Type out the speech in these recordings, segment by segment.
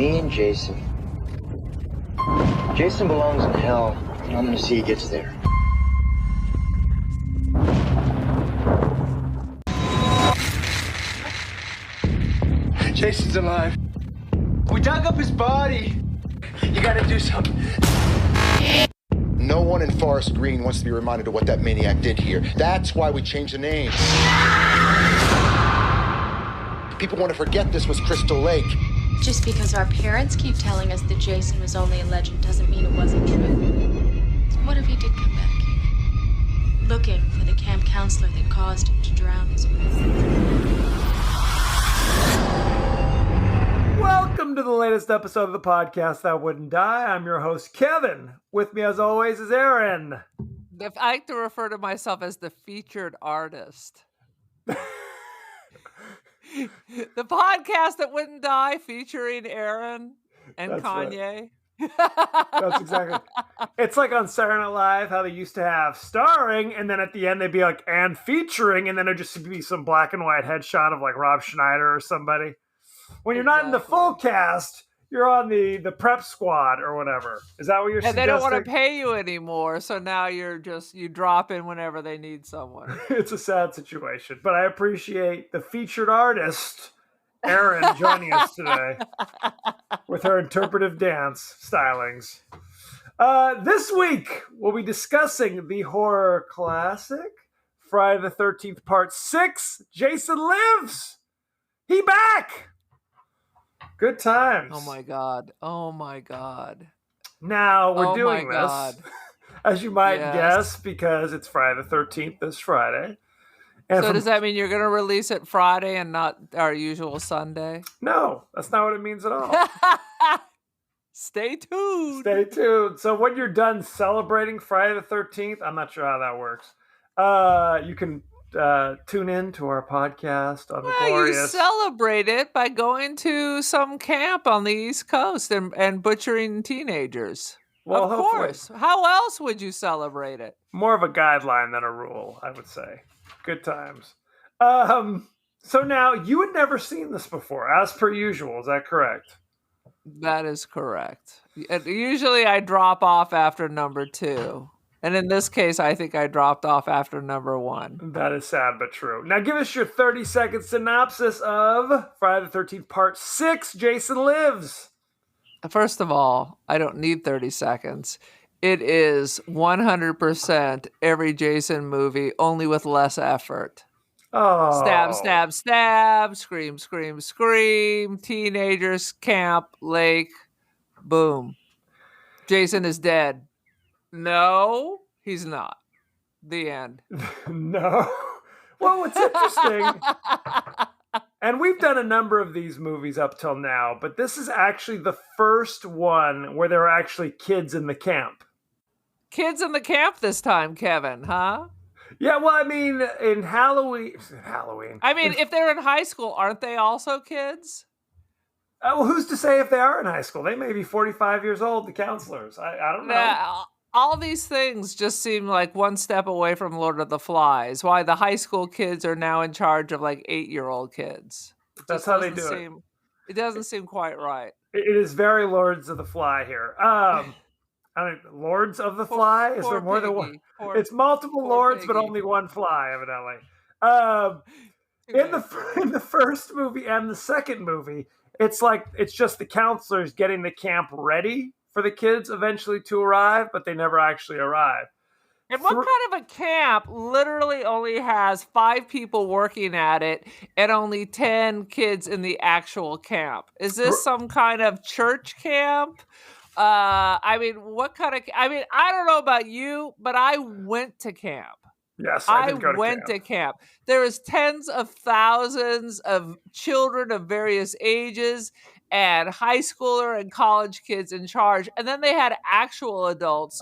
Me and Jason. Jason belongs in hell, and I'm gonna see he gets there. Jason's alive. We dug up his body. You gotta do something. No one in Forest Green wants to be reminded of what that maniac did here. That's why we changed the name. People want to forget this was Crystal Lake. Just because our parents keep telling us that Jason was only a legend doesn't mean it wasn't true. What if he did come back here? Looking for the camp counselor that caused him to drown his wife. Welcome to the latest episode of the podcast That Wouldn't Die. I'm your host, Kevin. With me, as always, is Aaron. I like to refer to myself as the featured artist. The podcast That Wouldn't Die, featuring Aaron and That's Kanye. Right. That's exactly. It's like on Saturday Night Live, how they used to have starring, and then at the end they'd be like, and featuring, and then it'd just be some black and white headshot of like Rob Schneider or somebody. When you're not in the full cast, you're on the prep squad or whatever. Is that what you're suggesting? And they don't want to pay you anymore, so now you drop in whenever they need someone. It's a sad situation, but I appreciate the featured artist, Aaron, joining us today with her interpretive dance stylings. This week, we'll be discussing the horror classic, Friday the 13th, Part 6, Jason Lives! He back! Good times. Oh my God. Oh my God. Now, we're doing this, as you might guess, because it's Friday the 13th this Friday. And so does that mean you're going to release it Friday and not our usual Sunday? No, that's not what it means at all. Stay tuned. Stay tuned. So when you're done celebrating Friday the 13th, I'm not sure how that works. You can tune in to our podcast on the glorious. You celebrate it by going to some camp on the East Coast and butchering teenagers. Well, of course. How else would you celebrate it? More of a guideline than a rule, I would say. Good times. So now, you had never seen this before, as per usual. Is that correct? That is correct. Usually I drop off after number 2. And in this case, I think I dropped off after number 1. That is sad but true. Now give us your 30-second synopsis of Friday the 13th Part 6, Jason Lives. First of all, I don't need 30 seconds. It is 100% every Jason movie, only with less effort. Oh. Stab, stab, stab, scream, scream, scream, teenagers, camp, lake, boom. Jason is dead. No, he's not. The end. No. Well, what's interesting, and we've done a number of these movies up till now, but this is actually the first one where there are actually kids in the camp. Kids in the camp this time, Kevin, huh? Yeah, well, I mean, in Halloween. I mean, if they're in high school, aren't they also kids? Well, who's to say if they are in high school? They may be 45 years old, the counselors. I don't know. All these things just seem like one step away from Lord of the Flies. Why the high school kids are now in charge of like 8-year-old kids. That's how they do it. It doesn't seem quite right. It is very Lords of the Fly here. Lords of the Fly? Is there more than one? It's multiple Lords, but only one fly, evidently. In the first movie and the second movie, it's just the counselors getting the camp ready for the kids eventually to arrive, but they never actually arrive. And what kind of a camp literally only has 5 people working at it and only 10 kids in the actual camp? Is this some kind of church camp? I don't know about you, but I went to camp. Yes, I did go to went to camp. There is tens of thousands of children of various ages and high schooler and college kids in charge. And then they had actual adults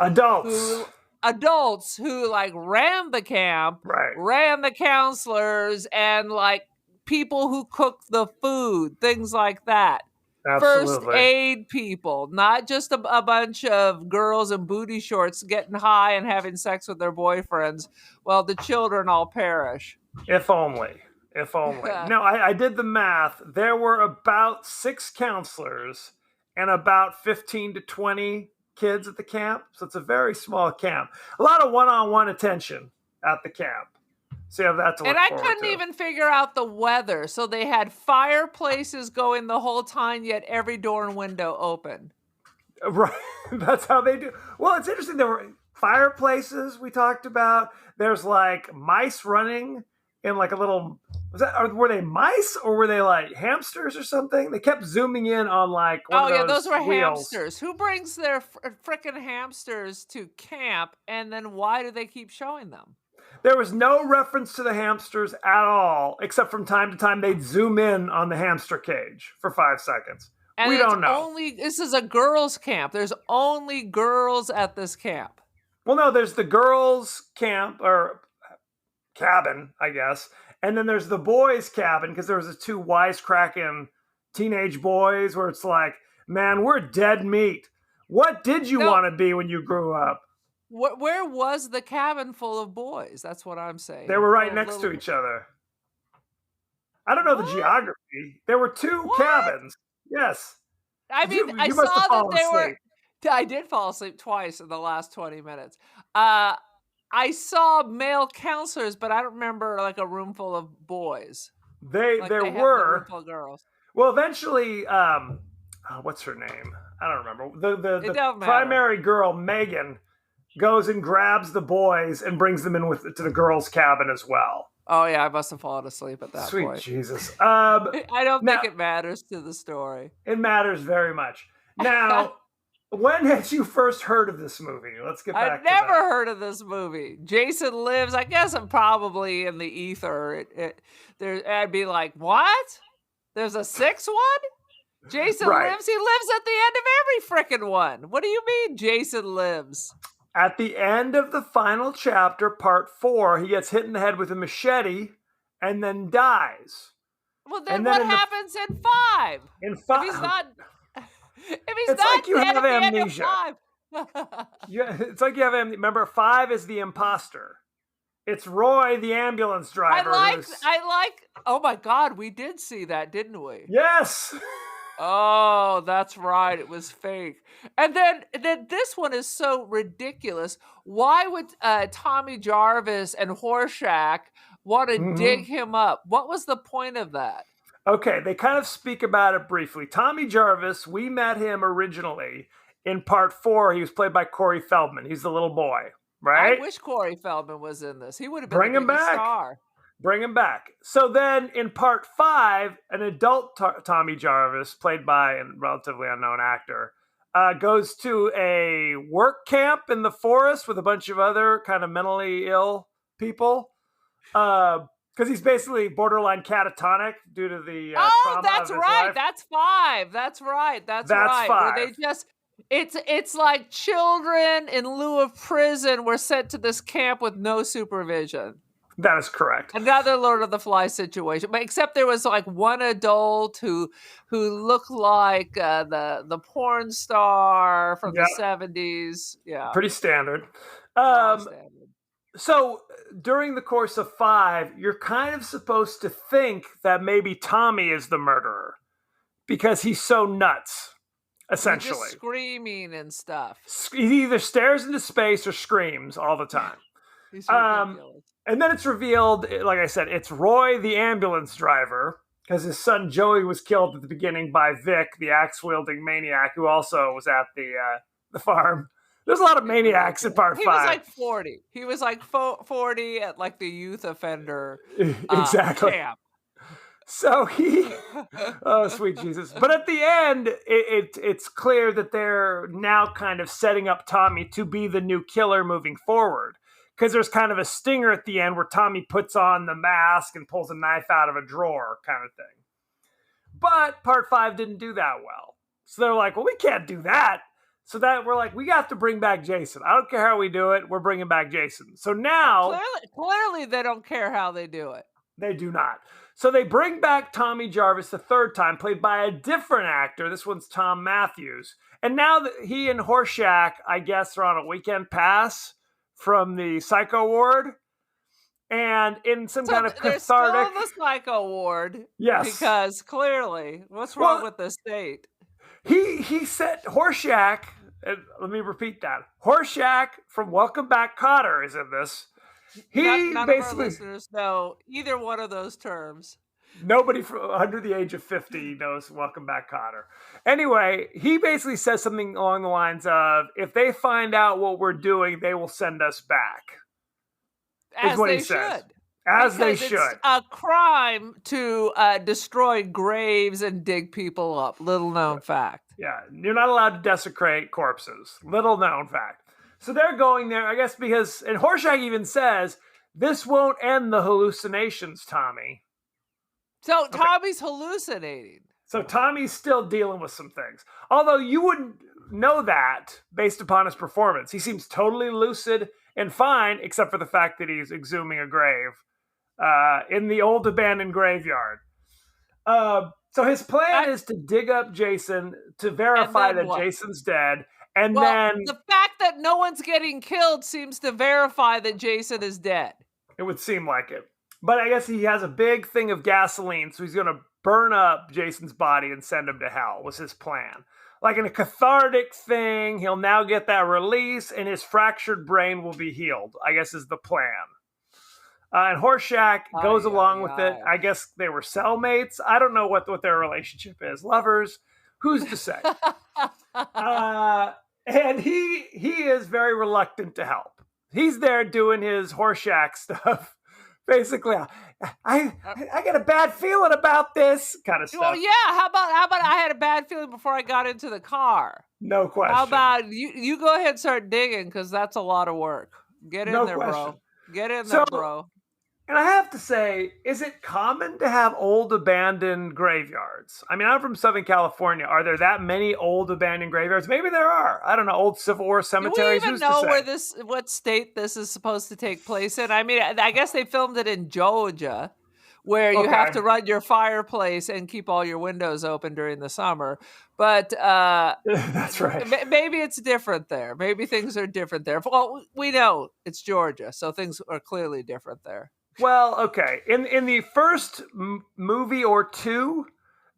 who like ran the camp, ran the counselors, and like people who cooked the food, things like that. Absolutely. First aid people, not just a bunch of girls in booty shorts getting high and having sex with their boyfriends. Well, the children all perish. If only. No, I did the math. There were about 6 counselors and about 15 to 20 kids at the camp. So it's a very small camp. A lot of one-on-one attention at the camp. So you have that to look And I forward couldn't to. even figure out the weather. So they had fireplaces going the whole time, yet every door and window open. Right. That's how they do. Well, it's interesting. There were fireplaces we talked about. There's like mice running in like a little. Were they mice or were they like hamsters or something? They kept zooming in on like one of those were wheels. hamsters. Who brings their frickin' hamsters to camp, and then why do they keep showing them? There was no reference to the hamsters at all, except from time to time they'd zoom in on the hamster cage for 5 seconds. And we don't know. This is a girls' camp. There's only girls at this camp. Well, no, there's the girls' camp or cabin, I guess. And then there's the boys' cabin because there was the two wisecracking teenage boys where it's like, man, we're dead meat. What did you want to be when you grew up? Where was the cabin full of boys? That's what I'm saying. They were right next to each other. I don't know the geography. There were two cabins. Yes. I mean, I saw that they were. I did fall asleep twice in the last 20 minutes. I saw male counselors, but I don't remember like a room full of boys. There were room full of girls. Well, eventually, what's her name? I don't remember. The primary girl, Megan, goes and grabs the boys and brings them in to the girls' cabin as well. Oh yeah, I must have fallen asleep at that point. Sweet Jesus. I don't think it matters to the story. It matters very much. Now, when had you first heard of this movie? Let's get back to that. I'd never heard of this movie. Jason Lives. I guess I'm probably in the ether. I'd be like, what? There's a sixth one? Jason Lives? He lives at the end of every frickin' one. What do you mean, Jason Lives? At the end of the final chapter, part 4, he gets hit in the head with a machete and then dies. Well, then what happens in 5? In 5, if he's not it's like you have amnesia. Yeah, it's like you have amnesia. Remember, 5 is the imposter. It's Roy, the ambulance driver. I like. Oh my God, we did see that, didn't we? Yes. Oh, that's right. It was fake. And then this one is so ridiculous. Why would Tommy Jarvis and Horshack want to dig him up? What was the point of that? Okay, they kind of speak about it briefly. Tommy Jarvis, we met him originally in part 4. He was played by Corey Feldman. He's the little boy, right? I wish Corey Feldman was in this. He would have been the biggest star. Bring him back. So then in part 5, an adult Tommy Jarvis, played by a relatively unknown actor, goes to a work camp in the forest with a bunch of other kind of mentally ill people. Because he's basically borderline catatonic due to the trauma that's of his right. life. That's 5. That's right. That's right. 5. Where they just it's like children in lieu of prison were sent to this camp with no supervision. That is correct. Another Lord of the Flies situation, but except there was like one adult who looked like the porn star from the 70s. Yeah, pretty standard. Standard. So during the course of 5, you're kind of supposed to think that maybe Tommy is the murderer because he's so nuts, essentially. He's just screaming and stuff. He either stares into space or screams all the time. He's ridiculous. And then it's revealed, like I said, it's Roy, the ambulance driver, because his son Joey was killed at the beginning by Vic, the axe-wielding maniac, who also was at the farm. There's a lot of maniacs in part 5. He was like 40. He was like 40 at like the youth offender exactly. camp. So oh, sweet Jesus. But at the end, it's clear that they're now kind of setting up Tommy to be the new killer moving forward. Because there's kind of a stinger at the end where Tommy puts on the mask and pulls a knife out of a drawer kind of thing. But part 5 didn't do that well. So they're like, well, we can't do that. So that we're like, we got to bring back Jason. I don't care how we do it. We're bringing back Jason. So now... Clearly they don't care how they do it. They do not. So they bring back Tommy Jarvis the third time, played by a different actor. This one's Tom Matthews. And now that he and Horshack, I guess, are on a weekend pass from the psycho ward, and in some kind of cathartic... They're still in the psycho ward. Yes. Because clearly, what's wrong with the state? He said Horshack, and let me repeat that. Horshack from Welcome Back Kotter is in this. None of our listeners know either one of those terms. Nobody under the age of 50 knows Welcome Back Kotter. Anyway, he basically says something along the lines of, if they find out what we're doing, they will send us back. As they should. As they should. It's a crime to destroy graves and dig people up. Little known fact. Yeah, you're not allowed to desecrate corpses. Little known fact. So they're going there, I guess, because, and Horshack even says, this won't end the hallucinations, Tommy. So Tommy's hallucinating. So Tommy's still dealing with some things. Although you wouldn't know that based upon his performance. He seems totally lucid and fine, except for the fact that he's exhuming a grave in the old abandoned graveyard. So his plan is to dig up Jason to verify that Jason's dead. And then the fact that no one's getting killed seems to verify that Jason is dead. It would seem like it. But I guess he has a big thing of gasoline, so he's going to burn up Jason's body and send him to hell, was his plan. Like in a cathartic thing, he'll now get that release and his fractured brain will be healed, I guess is the plan. And Horshack goes along with it. I guess they were cellmates. I don't know what their relationship is. Lovers, who's to say? And he is very reluctant to help. He's there doing his Horshack stuff. Basically, I got a bad feeling about this kind of stuff. Well, yeah. How about I had a bad feeling before I got into the car? No question. How about you go ahead and start digging, because that's a lot of work. Get in there, bro. Get in there, bro. And I have to say, is it common to have old abandoned graveyards? I mean, I'm from Southern California. Are there that many old abandoned graveyards? Maybe there are. I don't know, old Civil War cemeteries. Do we even know what state this is supposed to take place in? I mean, I guess they filmed it in Georgia, where you have to run your fireplace and keep all your windows open during the summer. But that's right. Maybe it's different there. Maybe things are different there. Well, we know it's Georgia, so things are clearly different there. Well, okay. In the first movie or two,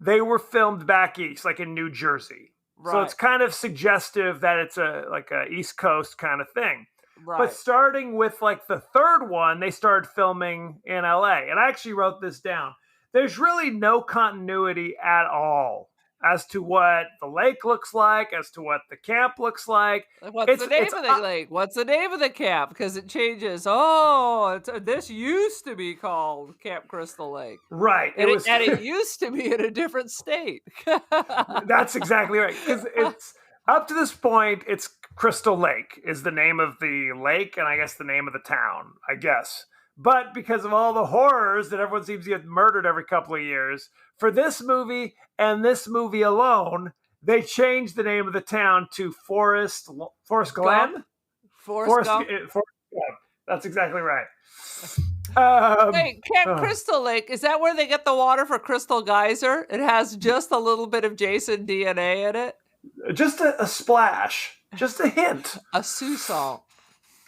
they were filmed back east, like in New Jersey. Right. So it's kind of suggestive that it's a East Coast kind of thing. Right. But starting with like the third one, they started filming in LA. And I actually wrote this down. There's really no continuity at all as to what the lake looks like, as to what the camp looks like. What's the name of the lake? What's the name of the camp? Because it changes. Oh, this used to be called Camp Crystal Lake. Right. And it used to be in a different state. That's exactly right. Because it's up to this point, it's Crystal Lake is the name of the lake, and I guess the name of the town, I guess. But because of all the horrors that everyone seems to get murdered every couple of years, for this movie and this movie alone, they changed the name of the town to Forest Glen? Forest Glen. That's exactly right. Wait, Camp Crystal Lake, is that where they get the water for Crystal Geyser? It has just a little bit of Jason DNA in it? Just a splash. Just a hint. A sousal.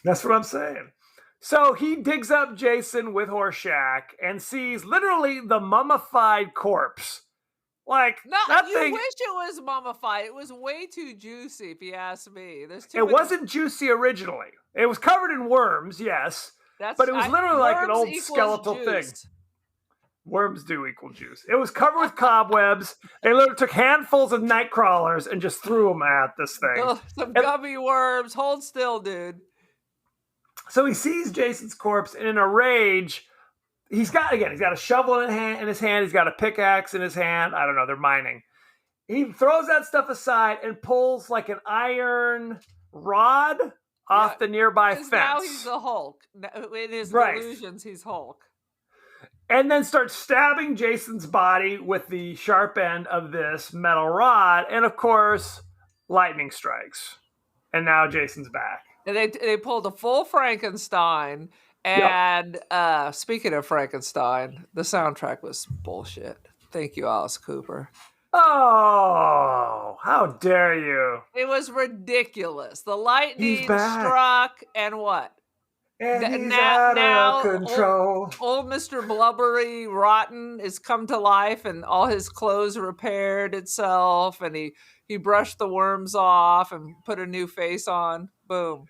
That's what I'm saying. So he digs up Jason with Horshack and sees literally the mummified corpse. Like, no, that you thing, wish it was mummified. It was way too juicy, if you ask me. It wasn't juicy originally. It was covered in worms, yes. But it was literally like an old skeletal thing. Worms do equal juice. It was covered with cobwebs. They literally took handfuls of night crawlers and just threw them at this thing. Some gummy worms. Hold still, dude. So he sees Jason's corpse, and in a rage, he's got a shovel in his hand. He's got a pickaxe in his hand. I don't know. They're mining. He throws that stuff aside and pulls like an iron rod off the nearby fence. Now he's the Hulk. In his delusions, he's Hulk. And then starts stabbing Jason's body with the sharp end of this metal rod. And of course, lightning strikes. And now Jason's back. And they pulled a full Frankenstein. And speaking of Frankenstein, the soundtrack was bullshit. Thank you, Alice Cooper. Oh, how dare you? It was ridiculous. The lightning struck and what? And he's Now, out of control. old Mr. Blubbery Rotten is come to life, and all his clothes repaired itself, and he brushed the worms off and put a new face on. Boom.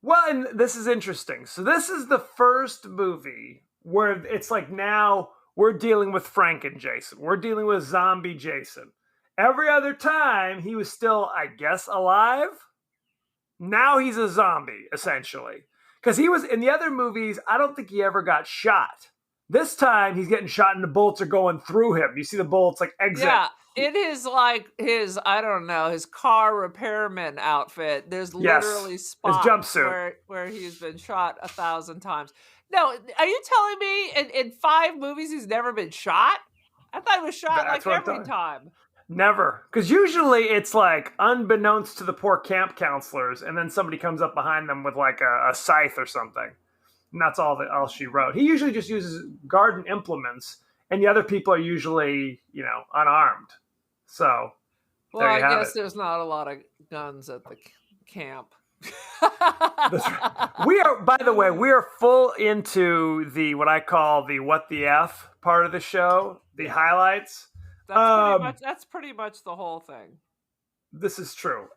Well, and this is interesting. So this is the first movie where it's like now we're dealing with Franken Jason. We're dealing with zombie Jason. Every other time he was still, I guess, alive. Now he's a zombie, essentially. Because he was in the other movies, I don't think he ever got shot. This time he's getting shot and the bullets are going through him. You see the bullets like exit. Yeah, it is like his, I don't know, his car repairman outfit. There's literally spots jumpsuit. where he's been shot 1,000 times. No, are you telling me in 5 movies he's never been shot? I thought he was shot That's like what I'm every time. Never. Because usually it's like unbeknownst to the poor camp counselors, and then somebody comes up behind them with like a scythe or something. And that's all she wrote. He usually just uses garden implements, and the other people are usually, unarmed. So, well, I guess there's not a lot of guns at the camp. That's right. We are, by the way, we are full into the what I call the what the F part of the show, the highlights. That's pretty much the whole thing. This is true.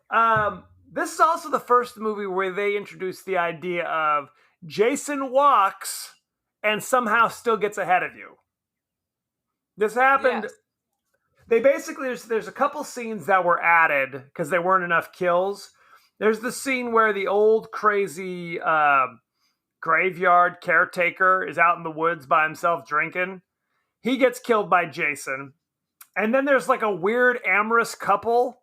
This is also the first movie where they introduced the idea of Jason walks and somehow still gets ahead of you. This happened. Yes. They basically, there's a couple scenes that were added because there weren't enough kills. There's the scene where the old crazy graveyard caretaker is out in the woods by himself drinking. He gets killed by Jason. And then there's like a weird amorous couple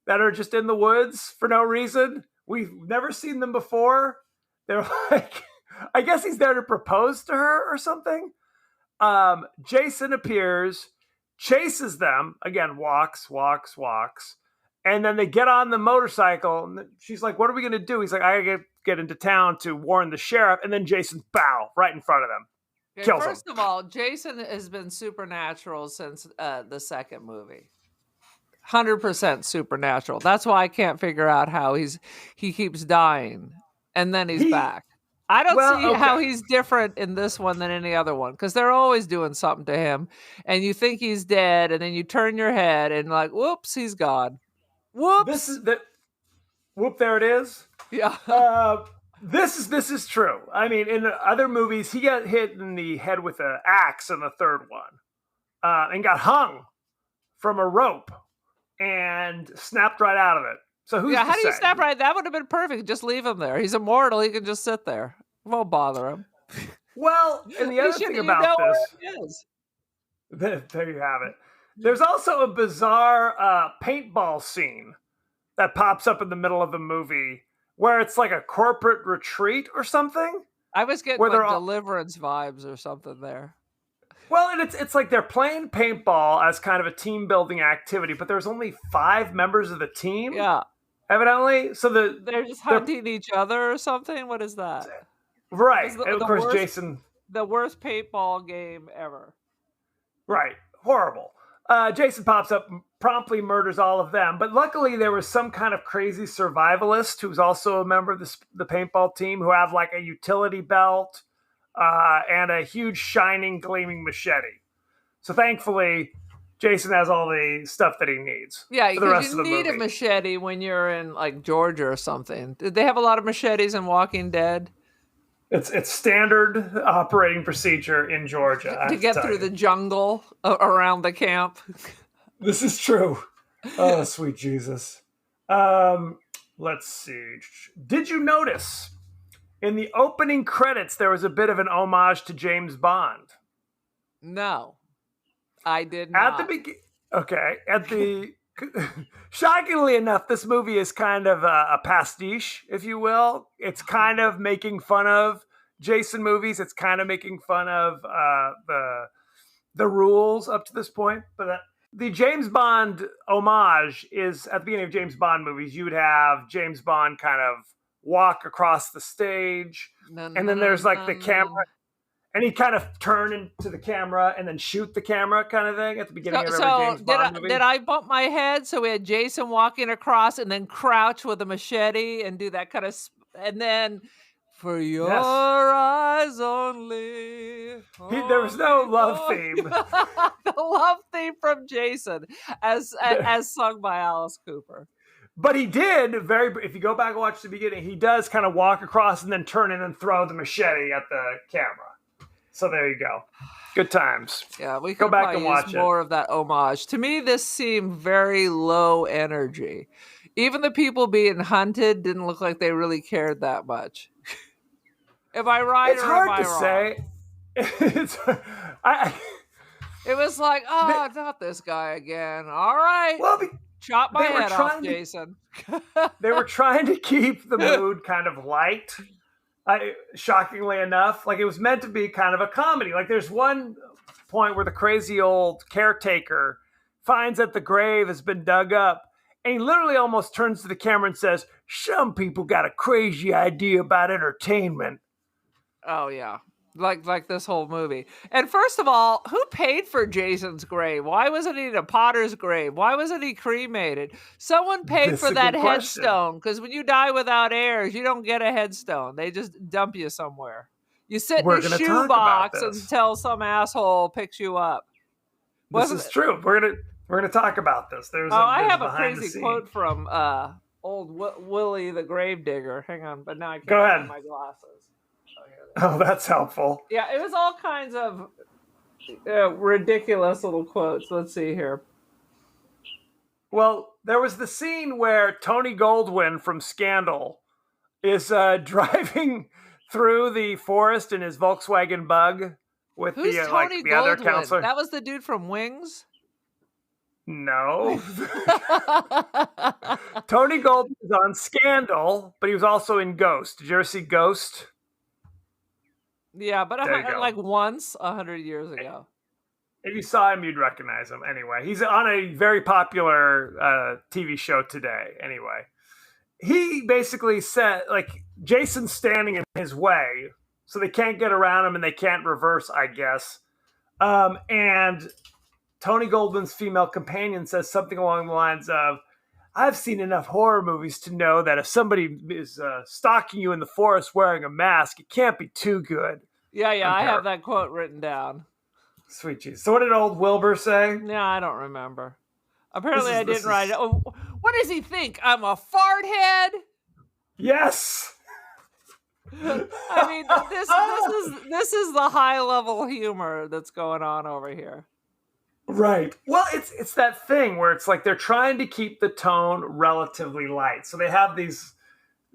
that are just in the woods for no reason. We've never seen them before. They're like, I guess he's there to propose to her or something. Jason appears, chases them, again, walks. And then they get on the motorcycle. And she's like, what are we going to do? He's like, I got to get into town to warn the sheriff. And then Jason's right in front of them. Okay, first of all, Jason has been supernatural since the second movie. 100% supernatural. That's why I can't figure out how he keeps dying and then he's back. I don't see how he's different in this one than any other one because they're always doing something to him, and you think he's dead, and then you turn your head and like, whoops, he's gone. Whoops. Whoop! There it is. Yeah. This is true. I mean, in other movies, he got hit in the head with an axe in the third one, and got hung from a rope and snapped right out of it. So how do you snap right? That would have been perfect. Just leave him there. He's immortal. He can just sit there. It won't bother him. Well, and the other thing about this, there you have it. There's also a bizarre paintball scene that pops up in the middle of the movie where it's like a corporate retreat or something. I was getting like Deliverance vibes or something there. Well, and it's like they're playing paintball as kind of a team building activity, but there's only 5 members of the team. Yeah. Evidently. So they're just hunting each other or something? What is that? Right. And of course, Jason. The worst paintball game ever. Right. Horrible. Jason pops up, promptly murders all of them. But luckily, there was some kind of crazy survivalist who's also a member of the paintball team who have like a utility belt and a huge shining, gleaming machete. So thankfully, Jason has all the stuff that he needs. Yeah, because you need a machete when you're in like Georgia or something. Did they have a lot of machetes in Walking Dead? It's standard operating procedure in Georgia to get through the jungle around the camp. This is true. Oh, sweet Jesus. Let's see. Did you notice in the opening credits there was a bit of an homage to James Bond? No, I did not. Shockingly enough, this movie is kind of a pastiche, if you will. It's kind of making fun of Jason movies. It's kind of making fun of the rules up to this point. But the James Bond homage is at the beginning of James Bond movies. You would have James Bond kind of walk across the stage, and then there's like the camera. And he'd kind of turn into the camera and then shoot the camera kind of thing at the beginning of every James Bond movie. Did I bump my head? So we had Jason walking across and then crouch with a machete and do that kind of... And then For your eyes only. There was no love theme. The love theme from Jason, as sung by Alice Cooper. But he did if you go back and watch the beginning, he does kind of walk across and then turn in and throw the machete at the camera. So there you go. Good times. Yeah, we go could back and watch more of that homage. To me, this seemed very low energy. Even the people being hunted didn't look like they really cared that much. Am I right it's or hard am I to wrong? say. It was like, not this guy again. All right. Well, chop my head off, Jason. They were trying to keep the mood kind of light. Shockingly enough, like it was meant to be kind of a comedy. Like there's one point where the crazy old caretaker finds that the grave has been dug up, and he literally almost turns to the camera and says, "Some people got a crazy idea about entertainment." Oh yeah. Like this whole movie. And first of all, who paid for Jason's grave? Why wasn't he in a potter's grave? Why wasn't he cremated? Someone paid for that headstone, because when you die without heirs, you don't get a headstone. They just dump you somewhere. You sit in a shoebox until some asshole picks you up. This is true. We're gonna talk about this. I have a crazy quote from old Willie the Gravedigger. Hang on, but now I can't find my glasses. Oh, that's helpful. Yeah, it was all kinds of ridiculous little quotes. Let's see here. Well, there was the scene where Tony Goldwyn from Scandal is driving through the forest in his Volkswagen Bug with Who's the Tony the other Goldwyn? counselor. That was the dude from Wings? No. Tony Goldwyn was on Scandal, but he was also in Ghost. Did you ever see Ghost? Yeah, but like once 100 years ago. If you saw him, you'd recognize him. Anyway, he's on a very popular TV show today. Anyway, he basically said, like, Jason's standing in his way, so they can't get around him and they can't reverse, I guess. And Tony Goldwyn's female companion says something along the lines of, "I've seen enough horror movies to know that if somebody is stalking you in the forest wearing a mask, it can't be too good." Yeah, I have that quote written down. Sweet cheese. So what did old Wilbur say? Yeah, I don't remember. Apparently I didn't write it. Oh, what does he think? I'm a fart head? Yes. I mean, this is the high level humor that's going on over here. Right. Well, it's that thing where it's like they're trying to keep the tone relatively light. So they have these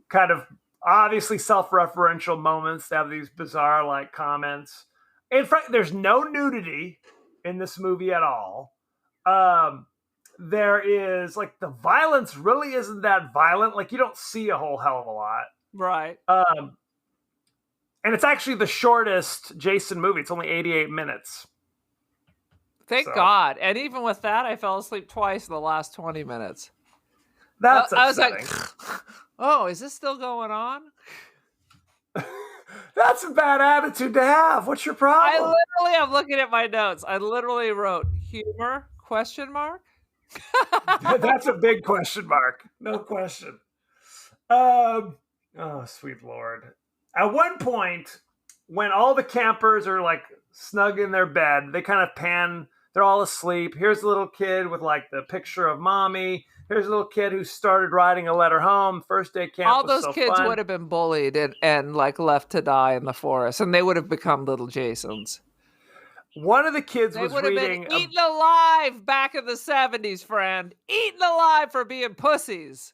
kind of obviously self-referential moments. They have these bizarre like comments. In fact, there's no nudity in this movie at all. There is like the violence really isn't that violent. Like you don't see a whole hell of a lot. Right. And it's actually the shortest Jason movie. It's only 88 minutes. Thank God. And even with that, I fell asleep twice in the last 20 minutes. That's I was like, oh, is this still going on? That's a bad attitude to have. What's your problem? I'm looking at my notes. I literally wrote humor, ? That's a big question mark. No question. Oh, sweet Lord. At one point, when all the campers are like snug in their bed, they kind of pan. They're all asleep. Here's a little kid with like the picture of mommy. Here's a little kid who started writing a letter home. First day camp. All those kids would have been bullied and like left to die in the forest, and they would have become little Jasons. One of the kids was reading. They would have been eaten alive back in the 70s, friend. Eaten alive for being pussies.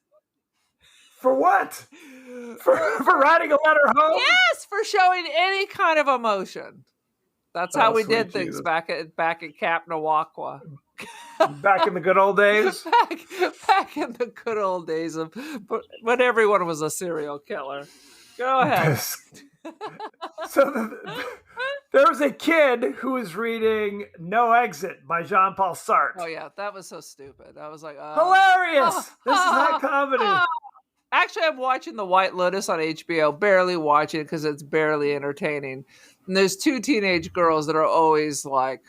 For what? For writing a letter home? Yes, for showing any kind of emotion. That's how we did things back at Cap Nawakwa. Back in the good old days? back in the good old days of when everyone was a serial killer. Go ahead. So there was a kid who was reading No Exit by Jean-Paul Sartre. Oh yeah, that was so stupid. I was like, hilarious! This is not comedy. Actually, I'm watching The White Lotus on HBO, barely watching it because it's barely entertaining. And there's two teenage girls that are always like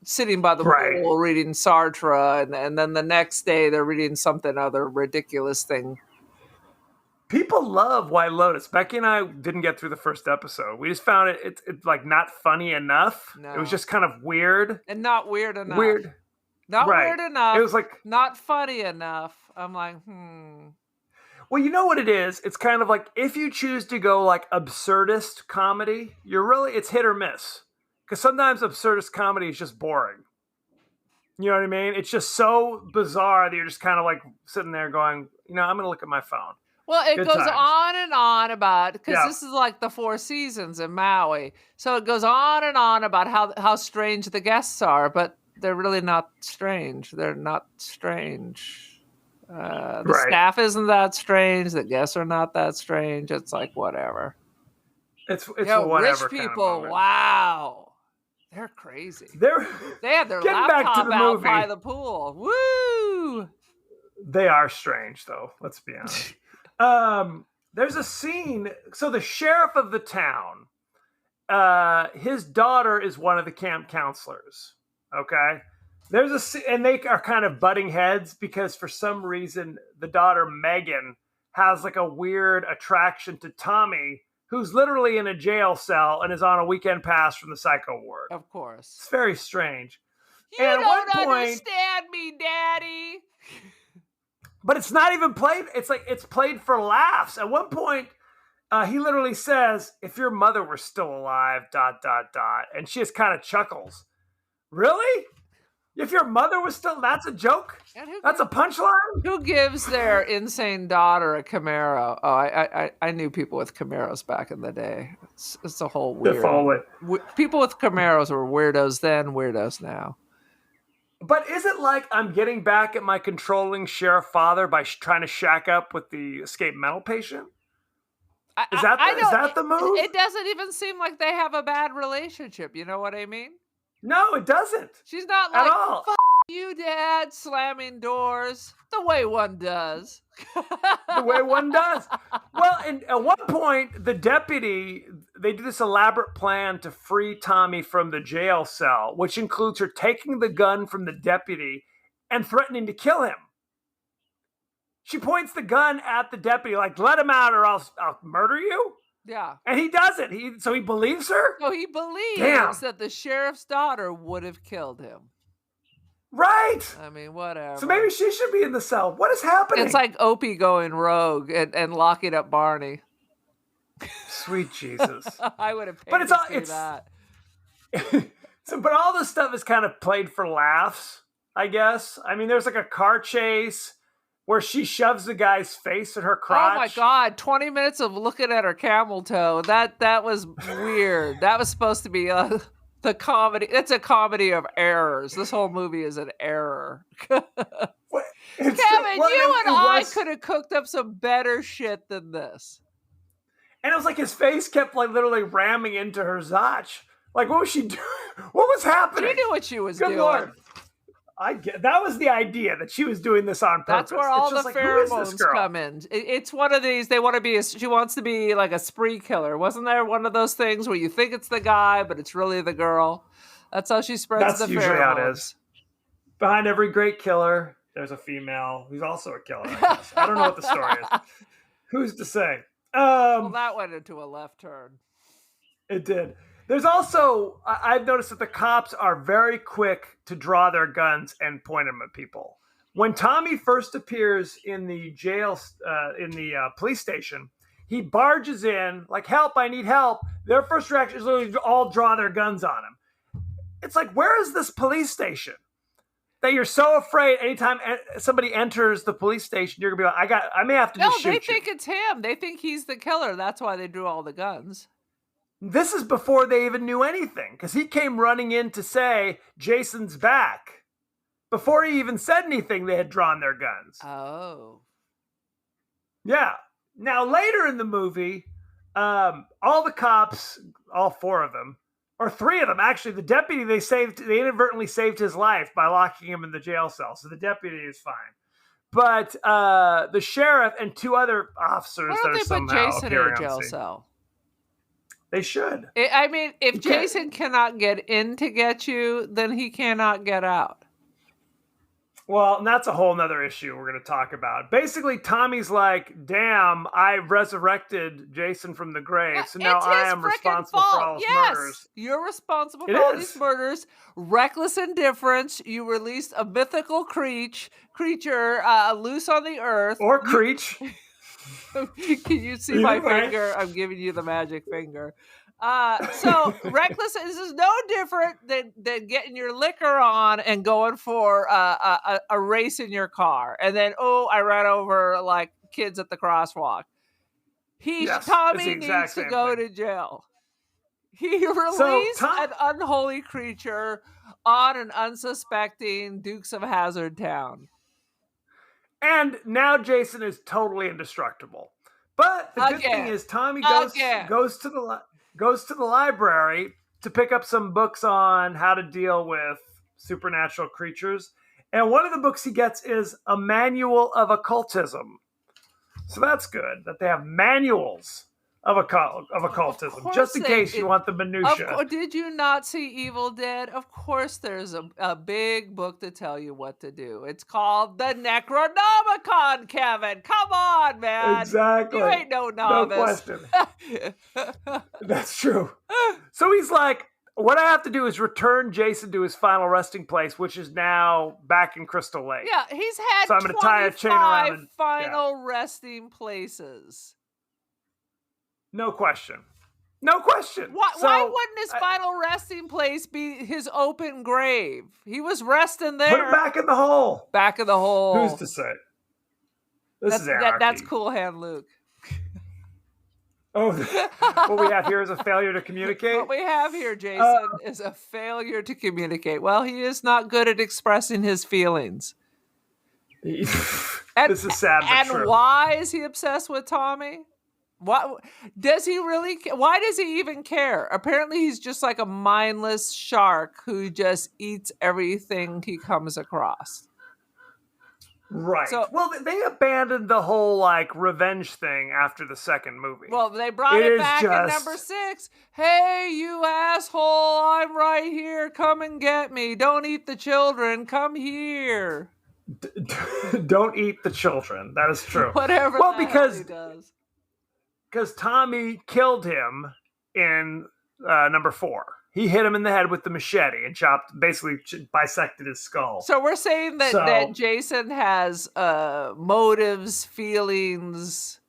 sitting by the pool reading Sartre, and then the next day they're reading something other ridiculous thing. People love White Lotus. Becky and I didn't get through the first episode. We just found it's like not funny enough. No. It was just kind of weird. And not weird enough. Weird. Not Right. weird enough. It was like, not funny enough. I'm like, well, you know what it is? It's kind of like if you choose to go like absurdist comedy, it's hit or miss. Because sometimes absurdist comedy is just boring. You know what I mean? It's just so bizarre that you're just kind of like sitting there going, I'm going to look at my phone. Well, it Good goes times. on and on about, because Yeah. this is like the Four Seasons in Maui. So it goes on and on about how strange the guests are, but they're really not strange. They're not strange. The Right. staff isn't that strange. The guests are not that strange. It's like, whatever. It's Yo, whatever rich kind of people, moment. wow. They're crazy. They had their Getting back to laptop the out movie. by the pool. Woo! They are strange, though. Let's be honest. There's a scene. So the sheriff of the town, his daughter is one of the camp counselors. Okay. And they are kind of butting heads because for some reason the daughter Megan has like a weird attraction to Tommy, who's literally in a jail cell and is on a weekend pass from the psycho ward. Of course. It's very strange. You And at one don't point- understand me, Daddy. But it's not even played. It's like it's played for laughs. At one point, he literally says, "If your mother were still alive, ... and she just kind of chuckles. Really? If your mother was still, that's a joke? And who That's a punchline? Who gives their insane daughter a Camaro? Oh, I knew people with Camaros back in the day. It's a whole weird. People with Camaros were weirdos then, weirdos now. But is it like I'm getting back at my controlling sheriff father by trying to shack up with the escaped mental patient? Is that the move? It doesn't even seem like they have a bad relationship. You know what I mean? No, it doesn't. She's not At like, all. "F you, Dad," slamming doors the way one does. The way one does. Well, and at one point, the deputy, they do this elaborate plan to free Tommy from the jail cell, which includes her taking the gun from the deputy and threatening to kill him. She points the gun at the deputy, like, "Let him out or I'll murder you." Yeah. And he does it. So he believes her? So he believes Damn. that the sheriff's daughter would have killed him. Right. I mean, whatever. So maybe she should be in the cell. What is happening? It's like Opie going rogue and locking up Barney. Sweet Jesus. I would have paid But to it's see that. But all this stuff is kind of played for laughs, I guess. I mean, there's like a car chase where she shoves the guy's face in her crotch. Oh my God, 20 minutes of looking at her camel toe. That was weird. That was supposed to be the comedy. It's a comedy of errors. This whole movie is an error. Kevin, you and I could have cooked up some better shit than this. And it was like his face kept like literally ramming into her Zach. Like, what was she doing? What was happening? She knew what she was Good doing. Lord. That was the idea, that she was doing this on purpose. That's where all the It's just like, who is this pheromones girl? come in. It's one of these. They want to be. She wants to be like a spree killer. Wasn't there one of those things where you think it's the guy, but it's really the girl? That's how she spreads That's the usually pheromones. how it is. Behind every great killer, there's a female who's also a killer. I guess. I don't know what the story is. Who's to say? Well, that went into a left turn. It did. There's also, I've noticed that the cops are very quick to draw their guns and point them at people. When Tommy first appears in the jail, in the police station, he barges in, like, "Help, I need help." Their first reaction is literally to all draw their guns on him. It's like, where is this police station? That you're so afraid anytime somebody enters the police station, you're going to be like, I may have to just shoot you. No, they think it's him. They think he's the killer. That's why they drew all the guns. This is before they even knew anything, because he came running in to say, "Jason's back." Before he even said anything, they had drawn their guns. Oh. Yeah. Now, later in the movie, all the cops, all four of them, or three of them, actually, the deputy they inadvertently saved his life by locking him in the jail cell. So the deputy is fine. But the sheriff and two other officers Why that don't are they put somehow Jason in appearing a on jail scene. cell? They should. I mean, if You can't- Jason cannot get in to get you, then he cannot get out. Well, and that's a whole nother issue we're going to talk about. Basically, Tommy's like, damn, I resurrected Jason from the grave, so now It's I his am frickin' responsible fault. for all his Yes, murders. you're responsible It for all is. these murders. Reckless indifference. You released a mythical creature loose on the earth. Or Creech. Can you see Either my way. finger? I'm giving you the magic finger. So reckless. This is no different than getting your liquor on and going for a race in your car, and then I ran over like kids at the crosswalk. Yes, it's the Tommy exact needs to same go thing. to jail. He released an unholy creature on an unsuspecting Dukes of Hazzard town. And now Jason is totally indestructible. But the good thing is Tommy goes to the library to pick up some books on how to deal with supernatural creatures. And one of the books he gets is a manual of occultism. So that's good that they have manuals of occultism, just in case you want the minutia. Did you not see Evil Dead? Of course there's a big book to tell you what to do. It's called the Necronomicon, Kevin. Come on, man. Exactly. You ain't no novice. No question. That's true. So he's like, what I have to do is return Jason to his final resting place, which is now back in Crystal Lake. Yeah, he's had so I'm gonna tie a chain around final resting places. No question. No question. Why wouldn't his final resting place be his open grave? He was resting there. Put him back in the hole. Back in the hole. Who's to say? This is anarchy. That's Cool Hand Luke. Oh, what we have here is a failure to communicate? What we have here, Jason, is a failure to communicate. Well, he is not good at expressing his feelings. This is sad but and true. Why is he obsessed with Tommy? What does he really? Why does he even care? Apparently, he's just like a mindless shark who just eats everything he comes across. Right. So, well, they abandoned the whole like revenge thing after the second movie. Well, they brought it back in number 6. Hey, you asshole! I'm right here. Come and get me. Don't eat the children. Come here. Don't eat the children. That is true. Whatever. Well, he does. Because Tommy killed him in number 4. He hit him in the head with the machete and basically bisected his skull. So we're saying that Jason has motives, feelings,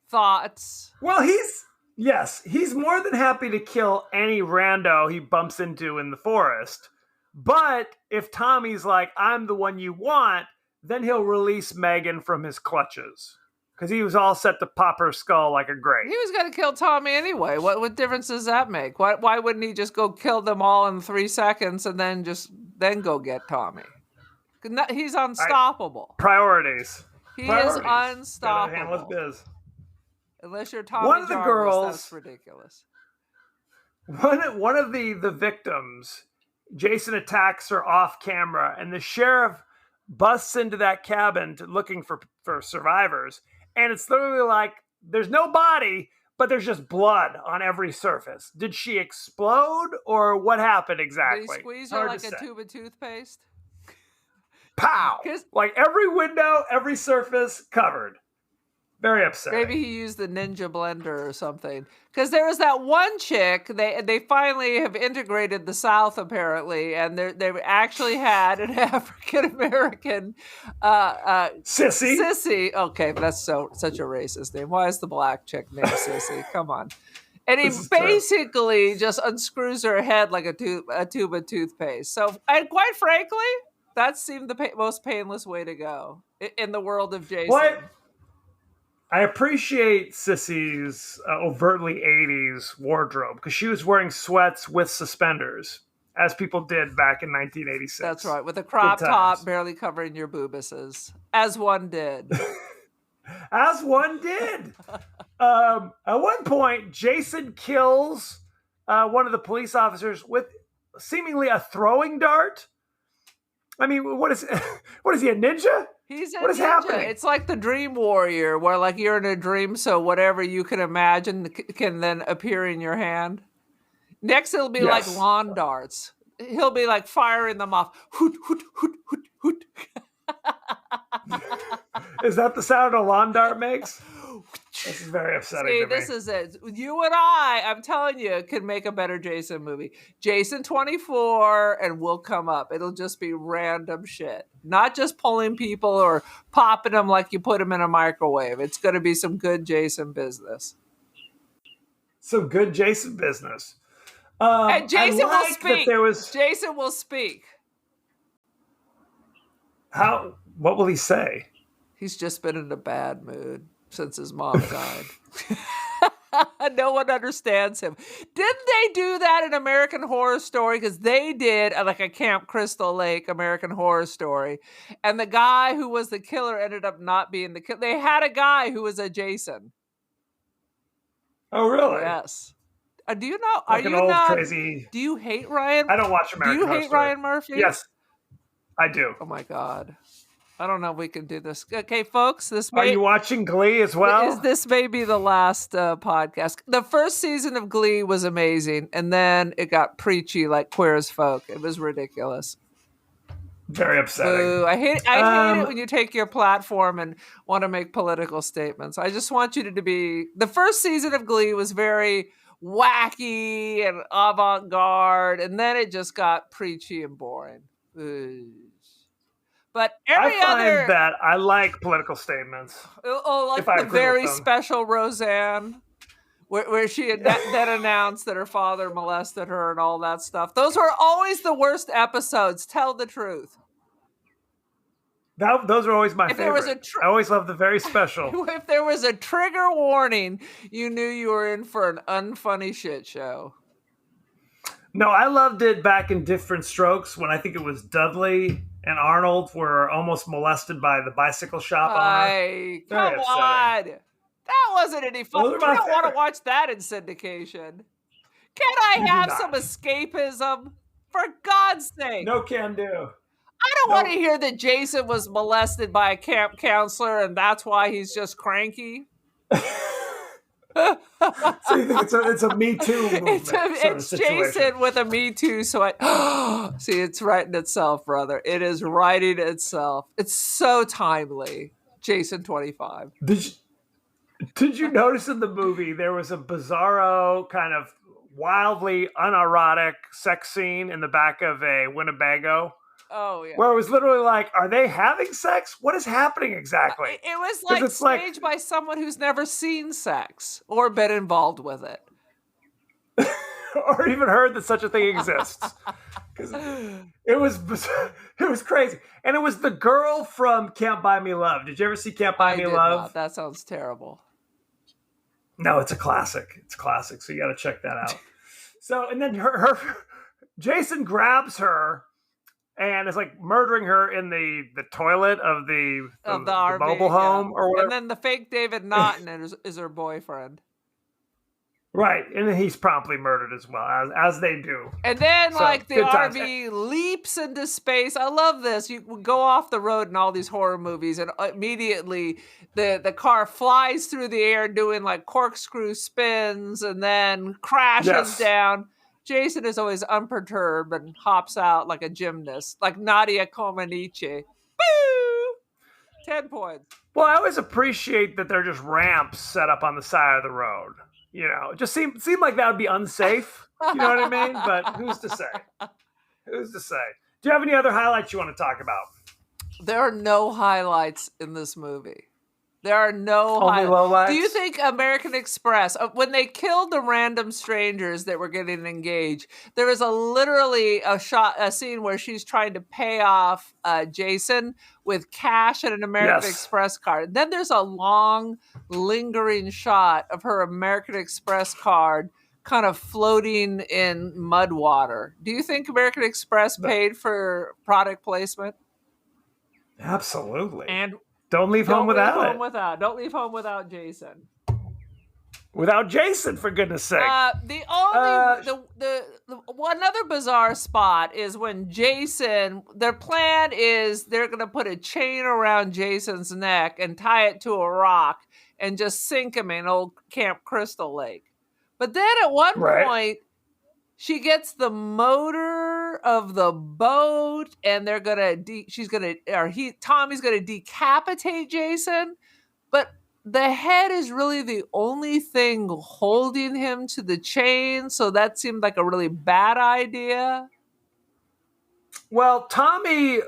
thoughts. Well, he's more than happy to kill any rando he bumps into in the forest. But if Tommy's like, I'm the one you want, then he'll release Megan from his clutches. Because he was all set to pop her skull like a grape. He was going to kill Tommy anyway. What difference does that make? Why wouldn't he just go kill them all in 3 seconds and then go get Tommy? He's unstoppable. Priorities. He is unstoppable. Handle his biz. Unless you're Tommy One of the Jarvis, girls, that's ridiculous. One of the victims, Jason attacks her off camera, and the sheriff busts into that cabin looking for survivors. And it's literally like, there's no body, but there's just blood on every surface. Did she explode, or what happened exactly? Did he squeeze her like a tube of toothpaste? Pow! Like every window, every surface covered. Very upsetting. Maybe he used the ninja blender or something. Because there was that one chick, they finally have integrated the South apparently, and they actually had an African-American Sissy. Sissy. Okay, but that's such a racist name. Why is the black chick named Sissy? Come on. And he basically just unscrews her head like a tube of toothpaste. So, and quite frankly, that seemed the most painless way to go in the world of Jason. What? I appreciate Sissy's overtly 80s wardrobe because she was wearing sweats with suspenders, as people did back in 1986. That's right, with a crop top barely covering your boobuses, as one did. As one did. At one point, Jason kills one of the police officers with seemingly a throwing dart. I mean, what is he, a ninja? He's a what is ninja. happening? It's like the Dream Warrior, where like you're in a dream, so whatever you can imagine can then appear in your hand. Next, it'll be like lawn darts. He'll be like firing them off. Hoot, hoot, hoot, hoot, Hoot. Is that the sound a lawn dart makes? This is very upsetting See, to me. this is it. You and I'm telling you, could make a better Jason movie. Jason 24 and we'll come up. It'll just be random shit. Not just pulling people or popping them like you put them in a microwave. It's going to be some good Jason business. Some good Jason business. And Jason I will like speak. that Jason will speak. What will he say? He's just been in a bad mood since his mom died. No one understands him. Didn't they do that in American Horror Story? Because they did like a Camp Crystal Lake American Horror Story. And the guy who was the killer ended up not being the killer. They had a guy who was a Jason. Oh, really? Yes. Do you know? Like are an you old not? crazy... Do you hate Ryan? I don't watch American Horror Horror Story. Do you hate Ryan Murphy? Yes, I do. Oh my God. I don't know if we can do this. Okay, folks, Are you watching Glee as well? This may be the last podcast. The first season of Glee was amazing, and then it got preachy like Queer as Folk. It was ridiculous. Very upsetting. Boo. I hate it when you take your platform and want to make political statements. I just want you to be... The first season of Glee was very wacky and avant-garde, and then it just got preachy and boring. Ugh. But I find that I like political statements. Like the very special Roseanne, where she had then announced that her father molested her and all that stuff. Those were always the worst episodes. Tell the truth. Those are always my favorite. I always love the very special. If there was a trigger warning, you knew you were in for an unfunny shit show. No, I loved it back in Different Strokes when I think it was Dudley and Arnold were almost molested by the bicycle shop owner. Come on. That wasn't any fun. You don't want to watch that in syndication. Can I have some escapism? For God's sake. No can do. I don't want to hear that Jason was molested by a camp counselor and that's why he's just cranky. So you think it's a Me Too movement? It's Jason with a Me Too. So see, it's writing itself, brother. It is writing itself. It's so timely. Jason 25. Did you notice in the movie there was a bizarro kind of wildly unerotic sex scene in the back of a Winnebago? Oh, yeah. Where it was literally like, are they having sex? What is happening exactly? It was like staged by someone who's never seen sex or been involved with it. Or even heard that such a thing exists. It was crazy. And it was the girl from Can't Buy Me Love. Did you ever see Can't Buy Me Love? Not. That sounds terrible. No, it's a classic. It's a classic. So you got to check that out. So, and then her Jason grabs her and is like murdering her in the toilet of the RV, mobile home or whatever. And then the fake David Naughton is her boyfriend. Right. And then he's promptly murdered as well, as they do. And then the RV leaps into space. I love this. You go off the road in all these horror movies and immediately the car flies through the air doing like corkscrew spins and then crashes down. Jason is always unperturbed and hops out like a gymnast, like Nadia Comaneci. Boo! 10 points. Well, I always appreciate that they're just ramps set up on the side of the road. You know, it just seemed like that would be unsafe. You know what I mean? But who's to say? Who's to say? Do you have any other highlights you want to talk about? There are no highlights in this movie. There are no lowlights. Do you think American Express, when they killed the random strangers that were getting engaged, there was literally a scene where she's trying to pay off Jason with cash and an American Express card. Then there's a long, lingering shot of her American Express card kind of floating in mud water. Do you think American Express paid for product placement? Absolutely. And Don't leave home without it. Don't leave home without Jason. Without Jason, for goodness sake. One other bizarre spot is when Jason, their plan is they're going to put a chain around Jason's neck and tie it to a rock and just sink him in old Camp Crystal Lake. But then at one point, she gets the motor center of the boat, and they're gonna Tommy's gonna decapitate Jason, but the head is really the only thing holding him to the chain, so that seemed like a really bad idea. Well, Tommy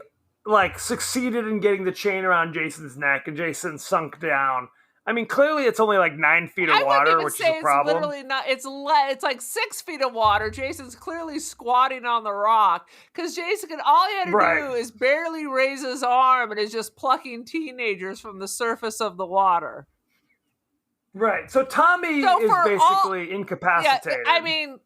succeeded in getting the chain around Jason's neck, and Jason sunk down. I mean, clearly it's only 9 feet of water, which is a problem. It's literally not. It's like 6 feet of water. Jason's clearly squatting on the rock because Jason all he had to do is barely raise his arm and is just plucking teenagers from the surface of the water. Right. So Tommy is basically incapacitated. Yeah, I mean,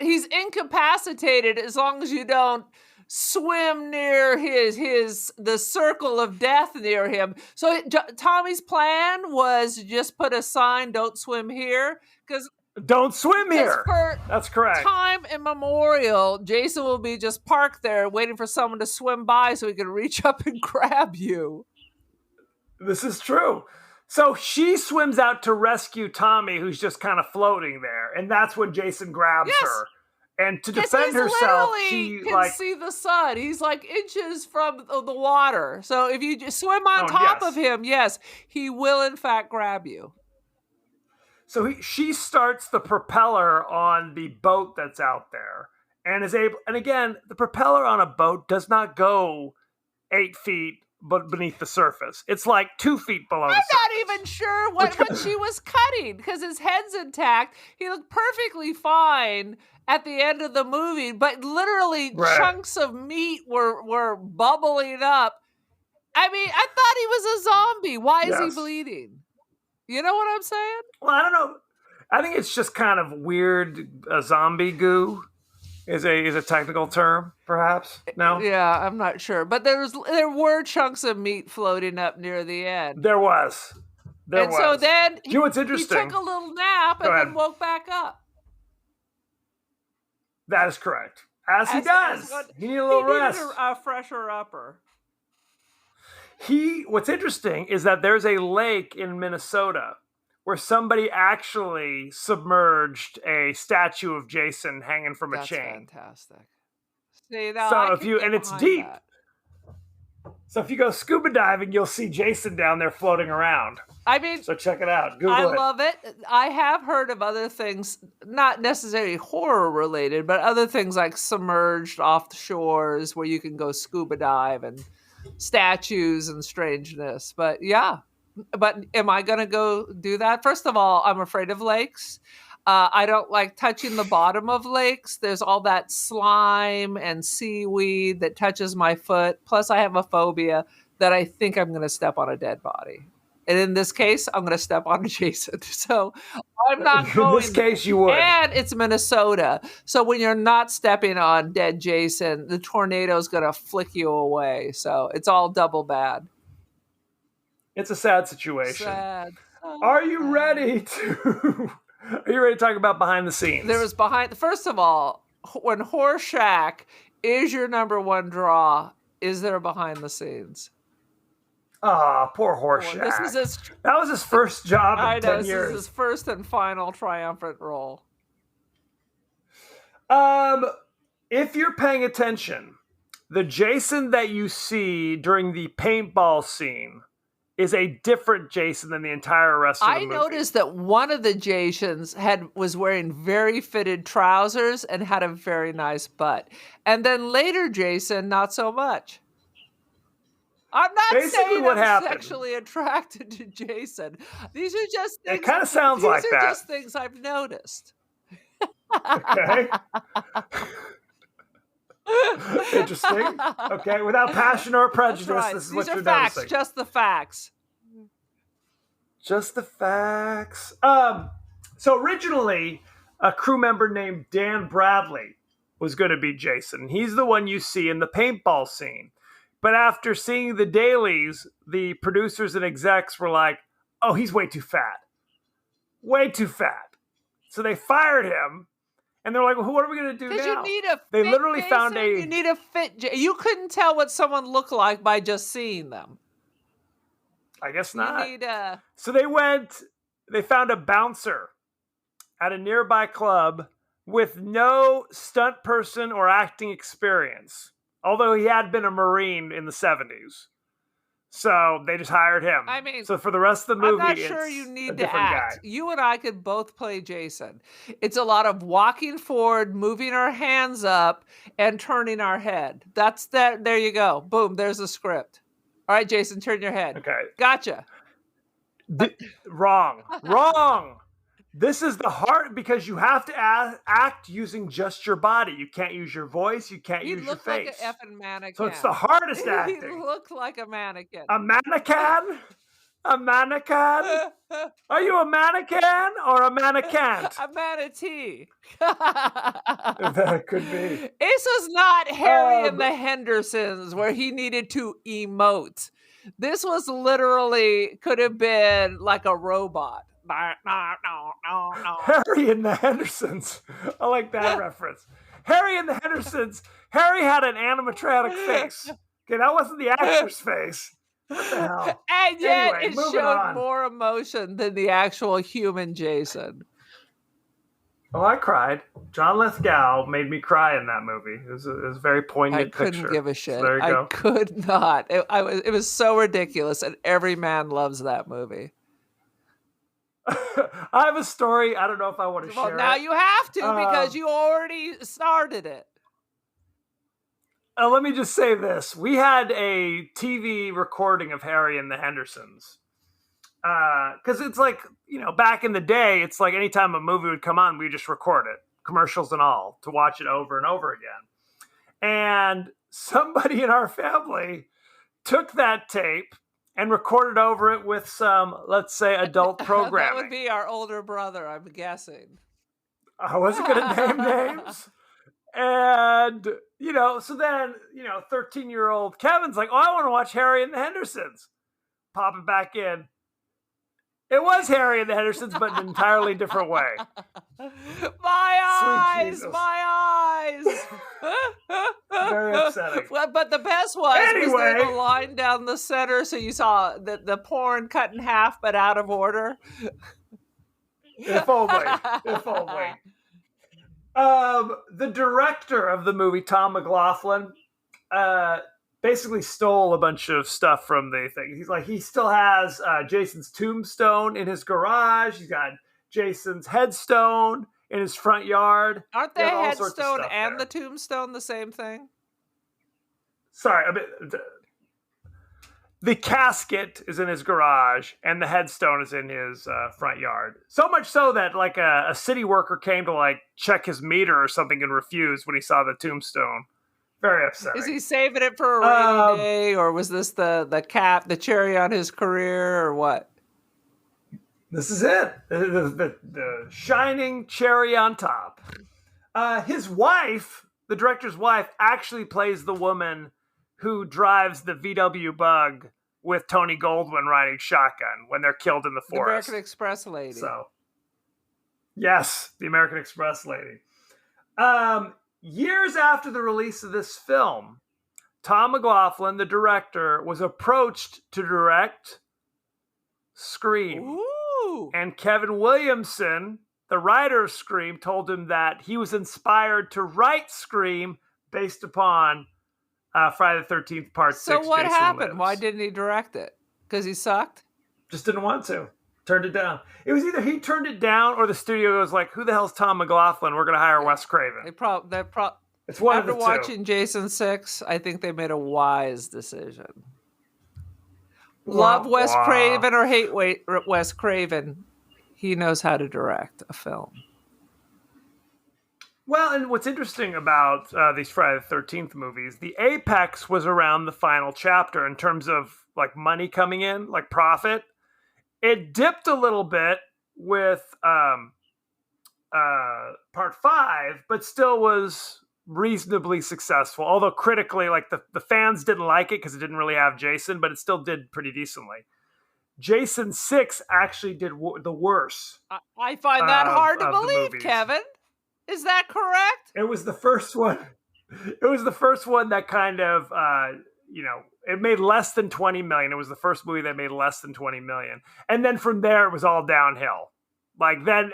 he's incapacitated as long as you don't swim near the circle of death near him. So Tommy's plan was just put a sign, "Don't swim here," because don't swim here. That's correct. Time immemorial, Jason will be just parked there waiting for someone to swim by so he can reach up and grab you. This is true. So she swims out to rescue Tommy, who's just kind of floating there, and that's when Jason grabs her. And to defend herself, she can see the sun. He's inches from the water. So if you just swim on top of him, yes, he will in fact grab you. So she starts the propeller on the boat that's out there, and is able. And again, the propeller on a boat does not go 8 feet, but beneath the surface. It's 2 feet below the surface. I'm not even sure what she was cutting because his head's intact. He looked perfectly fine at the end of the movie, but literally chunks of meat were bubbling up. I mean, I thought he was a zombie. Why is he bleeding? You know what I'm saying? Well, I don't know. I think it's just kind of weird. Zombie goo is a technical term, perhaps. No? Yeah, I'm not sure. But there were chunks of meat floating up near the end. There was. So then you know what's interesting? He took a little nap and then woke back up. That is correct. As he does. He needed a little rest. He needed a fresher upper. What's interesting is that there's a lake in Minnesota where somebody actually submerged a statue of Jason hanging from a chain. That's fantastic. See, now so it's deep. That. So if you go scuba diving, you'll see Jason down there floating around. I mean, so check it out. Google it. I love it. I have heard of other things, not necessarily horror related, but other things like submerged off the shores where you can go scuba dive and statues and strangeness. But yeah, am I going to go do that? First of all, I'm afraid of lakes. I don't like touching the bottom of lakes. There's all that slime and seaweed that touches my foot. Plus, I have a phobia that I think I'm going to step on a dead body. And in this case, I'm going to step on Jason. So I'm not going. In this case, you would. And it's Minnesota. So when you're not stepping on dead Jason, the tornado is going to flick you away. So it's all double bad. It's a sad situation. Sad. Are you ready to... Are you ready to talk about behind the scenes? First of all, when Horseshack is your number one draw, is there behind the scenes? Ah, poor Horseshack. That was his first job in 10 years. This is his first and final triumphant role. If you're paying attention, the Jason that you see during the paintball scene is a different Jason than the entire rest of the movie. I noticed that one of the Jasons was wearing very fitted trousers and had a very nice butt. And then later Jason, not so much. I'm not saying I'm sexually attracted to Jason. These are just things. It kind of sounds like that. These are just things I've noticed. Okay. Interesting. Okay, without passion or prejudice, right. This is what you're facts, noticing. Just the facts. Just the facts. So originally, a crew member named Dan Bradley was going to be Jason. He's the one you see in the paintball scene. But after seeing the dailies, the producers and execs were like, oh, he's way too fat. Way too fat. So they fired him. And they're like, well, what are we going to do now? Because you need a They fit literally Jason. found a... You need a fit... You couldn't tell what someone looked like by just seeing them. I guess not. You need a... So they found a bouncer at a nearby club with no stunt person or acting experience, although he had been a Marine in the 70s. So they just hired him. I mean, so for the rest of the movie, I'm not sure it's you a need to different act. guy. You and I could both play Jason. It's a lot of walking forward, moving our hands up, and turning our head. That's that. There you go. Boom. There's a script. All right, Jason, turn your head. Okay. Gotcha. Wrong. Wrong. This is the hard, because you have to act using just your body. You can't use your voice. You can't use your looked like face. an effing mannequin. So it's the hardest He acting. looked like a mannequin. A mannequin? A mannequin? Are you a mannequin or a mannequin? A manatee. That could be. This was not Harry and the Hendersons where he needed to emote. This was literally, could have been like a robot. Harry and the Hendersons. I like that reference. Harry and the Hendersons. Harry had an animatronic face. Okay, that wasn't the actor's face. What the hell? And yet Anyway, it moving showed on. more emotion than the actual human Jason. Oh, I cried. John Lithgow made me cry in that movie. It was a very poignant I couldn't picture. give a shit. So there you I go. could not. It was so ridiculous, and every man loves that movie. I have a story. I don't know if I want to Well, share now it. you have to because you already started it. Let me just say this. We had a TV recording of Harry and the Hendersons. Because it's like, back in the day, it's like anytime a movie would come on, we just record it, commercials and all, to watch it over and over again. And somebody in our family took that tape and recorded over it with some, let's say, adult programming. That would be our older brother, I'm guessing. I wasn't going to name names. And, so then, 13-year-old Kevin's like, oh, I want to watch Harry and the Hendersons. Pop it back in. It was Harry and the Hendersons, but in an entirely different way. My eyes! Jesus. My eyes! Very upsetting. Well, but the best was there Anyway. the line down the center, so you saw the porn cut in half, but out of order. If only. If only. The director of the movie, Tom McLaughlin, basically stole a bunch of stuff from the thing. He's like, he still has Jason's tombstone in his garage. He's got Jason's headstone in his front yard. Aren't He the has all sorts of headstone stuff and there. the tombstone the same thing? Sorry, the casket is in his garage and the headstone is in his front yard. So much so that like a city worker came to like check his meter or something and refused when he saw the tombstone. Very upsetting. Is he saving it for a rainy day, or was this the cherry on his career, or what? This is it. The shining cherry on top. His wife, the director's wife, actually plays the woman who drives the VW Bug with Tony Goldwyn riding shotgun when they're killed in the The forest. American Express lady. So, yes, the American Express lady. Years after the release of this film, Tom McLaughlin, the director, was approached to direct Scream. Ooh. And Kevin Williamson, the writer of Scream, told him that he was inspired to write Scream based upon Friday the 13th Part 6. So what Jason happened? Lives. Why didn't he direct it? Because he sucked? Just didn't want to. Turned it down. It was either he turned it down or the studio was like, who the hell's Tom McLaughlin? We're going to hire Wes Craven. It's one After of the watching two. Jason 6, I think they made a wise decision. Love Wes Wah. Craven or hate Wes Craven, he knows how to direct a film. Well, and what's interesting about these Friday the 13th movies, the apex was around the final chapter in terms of like money coming in, like profit. It dipped a little bit with Part 5, but still was reasonably successful. Although critically, like the fans didn't like it because it didn't really have Jason, but it still did pretty decently. Jason 6 actually did the worse. I find that hard to of the believe, movies. Kevin. Is that correct? It was the first one. It was the first one that kind of, it made less than 20 million. It was the first movie that made less than 20 million. And then from there, it was all downhill. Like then,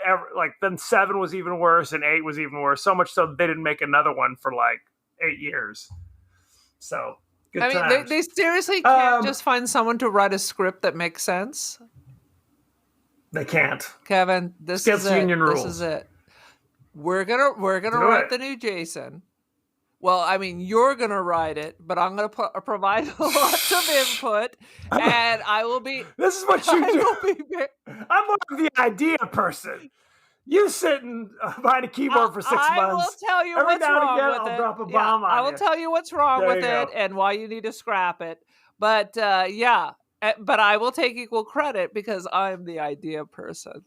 then 7 was even worse, and 8 was even worse. So much so they didn't make another one for like 8 years. So good I mean, times. they seriously can't just find someone to write a script that makes sense. They can't. Kevin, this Against is it. union rules. This is it. We're gonna write the new Jason. Well, I mean, you're gonna write it, but I'm gonna provide lots of input, and I will be. This is what you do. Be, I'm more of the idea person. You sitting behind a keyboard for 6 months. I will tell you Every what's now and wrong again, with I'll it. drop a bomb on I will you. tell you what's wrong There with you it go. and why you need to scrap it. But but I will take equal credit because I'm the idea person.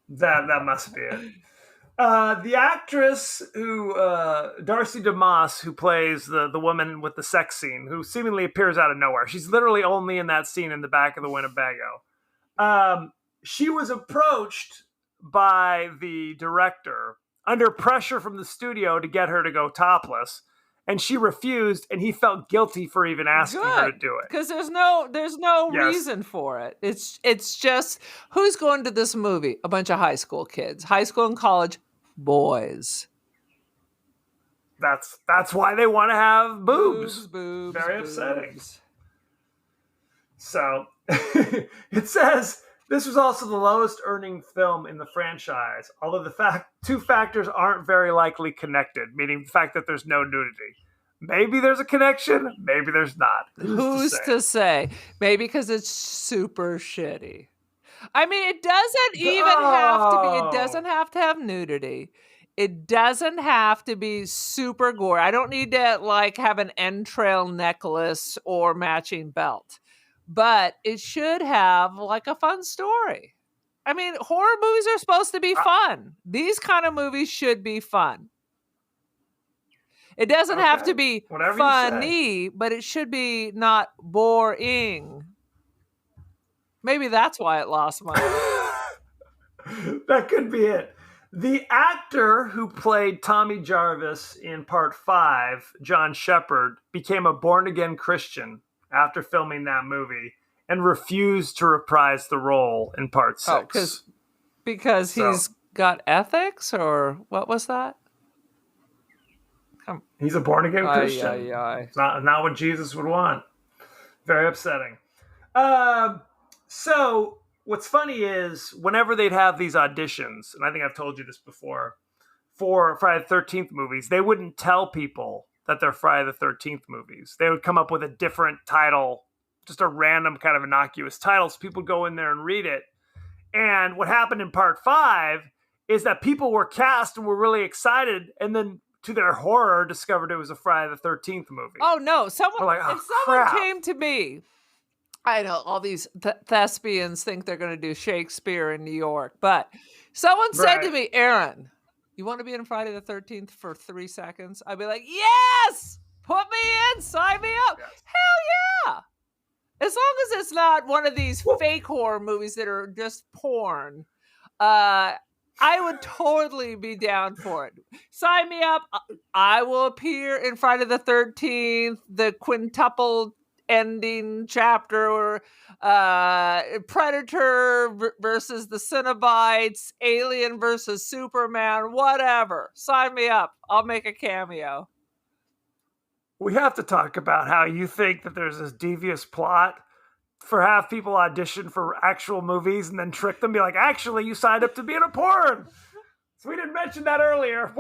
That must be it. The actress who Darcy DeMoss, who plays the woman with the sex scene, who seemingly appears out of nowhere. She's literally only in that scene in the back of the Winnebago. She was approached by the director under pressure from the studio to get her to go topless, and she refused, and he felt guilty for even asking her to do it. Because there's no reason for it. It's just, who's going to this movie? A bunch of high school kids, high school and college boys. That's why they want to have boobs. Boobs. Very upsetting. So it says this was also the lowest earning film in the franchise, although the two factors aren't very likely connected, meaning the fact that there's no nudity. Maybe there's a connection, maybe there's not. Who's to say? Maybe because it's super shitty. I mean, it doesn't even have to be. It doesn't have to have nudity. It doesn't have to be super gory. I don't need to like have an entrail necklace or matching belt. But it should have like a fun story. I mean, horror movies are supposed to be fun. These kind of movies should be fun. It doesn't have to be funny, but it should be not boring. Maybe that's why it lost money. That could be it. The actor who played Tommy Jarvis in Part 5, John Shepard, became a born-again Christian after filming that movie and refused to reprise the role in Part 6. Because he's got ethics, or what was that? He's a born-again Christian. It's not what Jesus would want. Very upsetting. So what's funny is whenever they'd have these auditions, and I think I've told you this before, for Friday the 13th movies, they wouldn't tell people that they're Friday the 13th movies. They would come up with a different title, just a random kind of innocuous title, so people would go in there and read it. And what happened in Part 5 is that people were cast and were really excited, and then to their horror discovered it was a Friday the 13th movie. Oh no, if someone crap. came to me, I know all these thespians think they're going to do Shakespeare in New York, but someone said to me, Aaron, you want to be in Friday the 13th for 3 seconds? I'd be like, yes! Put me in! Sign me up! Yes. Hell yeah! As long as it's not one of these fake horror movies that are just porn, I would totally be down for it. Sign me up. I will appear in Friday the 13th, the quintuple ending chapter, or Predator versus the Cenobites, Alien versus Superman, whatever. Sign me up. I'll make a cameo. We have to talk about how you think that there's this devious plot for have people audition for actual movies and then trick them, be like, actually, you signed up to be in a porn. So we didn't mention that earlier.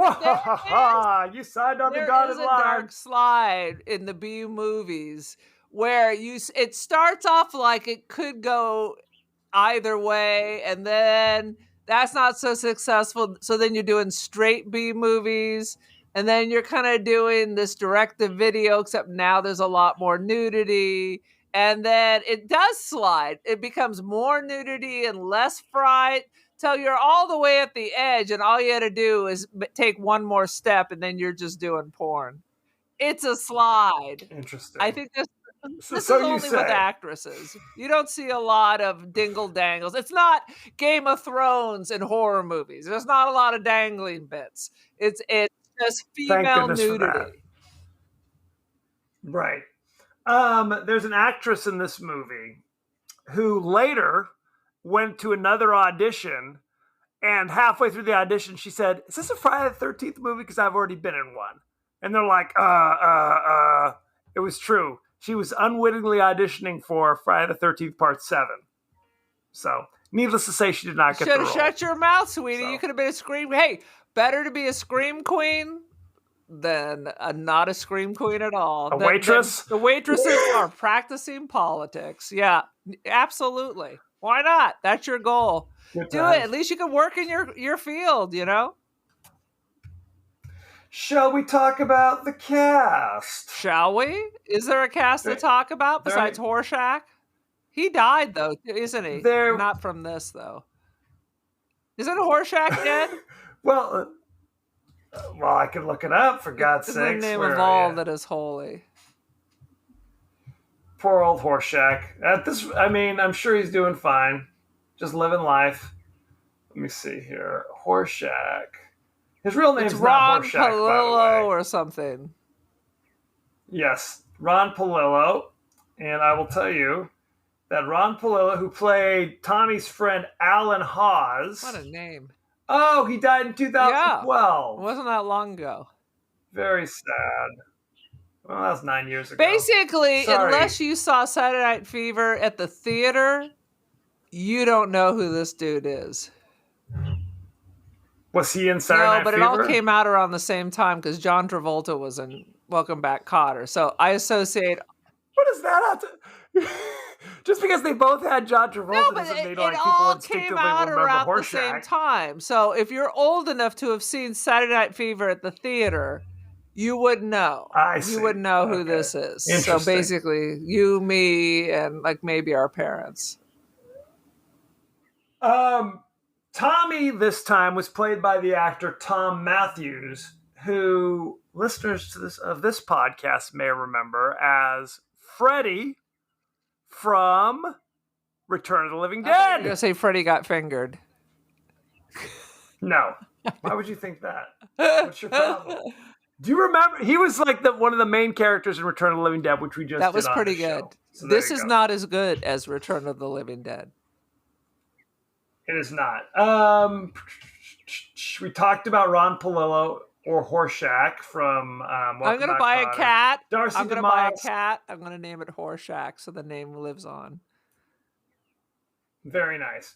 You signed on the dotted line. There is a dark slide in the B movies where it starts off like it could go either way, and then that's not so successful. So then you're doing straight B movies, and then you're kind of doing this direct-to-video, except now there's a lot more nudity. And then it does slide. It becomes more nudity and less fright till you're all the way at the edge, and all you had to do is take one more step, and then you're just doing porn. It's a slide. Interesting. I think this is only with actresses. You don't see a lot of dingle dangles. It's not Game of Thrones and horror movies. There's not a lot of dangling bits. It's just female nudity. Right. There's an actress in this movie who later went to another audition, and halfway through the audition, she said, "Is this a Friday the 13th movie? Because I've already been in one." And they're like, It was true. She was unwittingly auditioning for Friday the 13th Part 7. So, needless to say, she did not get the Should role. have shut your mouth, sweetie. So. You could have been a scream. Hey, better to be a scream queen than not a scream queen at all. A waitress? The waitresses are practicing politics. Yeah, absolutely. Why not? That's your goal. Good Do times. it. At least you can work in your field, you know? Shall we talk about the cast? Shall we? Is there a cast to talk about besides Horshack? He died, though, isn't he? Not from this, though. Isn't Horshack dead? Well, I could look it up, for God's In sakes. the name Where of are all ya? that is holy. Poor old Horshack. I'm sure he's doing fine. Just living life. Let me see here. Horshack. His real name's It's not Ron Horshack, by the Palillo way. or something. Yes, Ron Palillo. And I will tell you that Ron Palillo, who played Tommy's friend Alan Hawes. What a name. Oh, he died in 2012. It wasn't that long ago. Very sad. Well, that was 9 years ago. Basically, Sorry. unless you saw Saturday Night Fever at the theater, you don't know who this dude is. Was he in Saturday Night but Fever? it all came out around the same time because John Travolta was in Welcome Back, Kotter. So I associate. What does that have to... Just because they both had John Travolta doesn't mean like people all instinctively came out remember around the Horshack. same time. So if you're old enough to have seen Saturday Night Fever at the theater, you would know. You would know who this is. So Interesting. basically, you, me, and like maybe our parents. Tommy this time was played by the actor Tom Matthews, who listeners to this podcast may remember as Freddy from Return of the Living I thought you were Dead. gonna say Freddy got fingered. No. Why would you think that? What's your problem? Do you remember? He was like one of the main characters in Return of the Living Dead, which we just That was did on pretty the good. show. So there This you is go. not as good as Return of the Living Dead. It is not. We talked about Ron Palillo or Horshack from I'm going to buy a cat. Darcy I'm going to buy a DeMoss. cat. I'm going to name it Horshack so the name lives on. Very nice.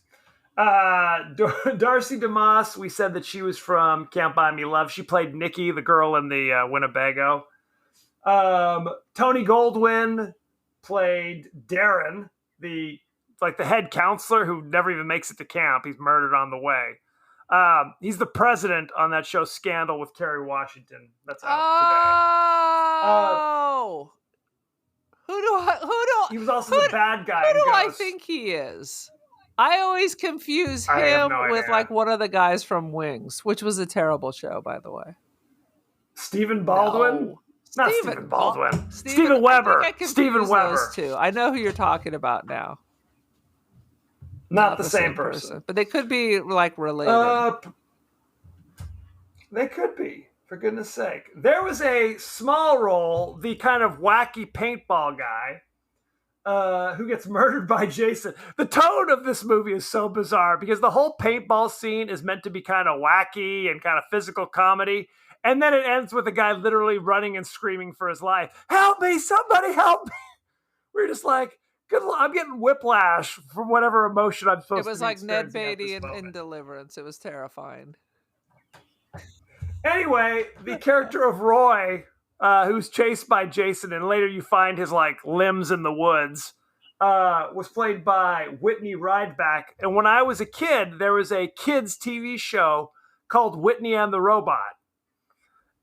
Darcy DeMoss, we said that she was from Can't Buy Me Love. She played Nikki, the girl in the Winnebago. Tony Goldwyn played Darren, the head counselor who never even makes it to camp. He's murdered on the way. He's the president on that show Scandal with Kerry Washington. That's out Oh, today. He was also the bad guy. Who in do I Ghost. think he is? I always confuse I have him no with idea. like one of the guys from Wings, which was a terrible show, by the way. Stephen Baldwin? No. Not Stephen Baldwin. Stephen Weber. I think I Stephen confuse Weber. those two. I know who you're talking about now. Not the same person. But they could be like related. They could be, for goodness sake. There was a small role, the kind of wacky paintball guy, who gets murdered by Jason. The tone of this movie is so bizarre because the whole paintball scene is meant to be kind of wacky and kind of physical comedy. And then it ends with a guy literally running and screaming for his life. Help me, somebody help me. We're just like, I'm getting whiplash from whatever emotion I'm supposed to be It was like Ned experiencing at this Beatty in moment. Deliverance. It was terrifying. Anyway, the character of Roy, who's chased by Jason, and later you find his limbs in the woods, was played by Whitney Rideback. And when I was a kid, there was a kids' TV show called Whitney and the Robot,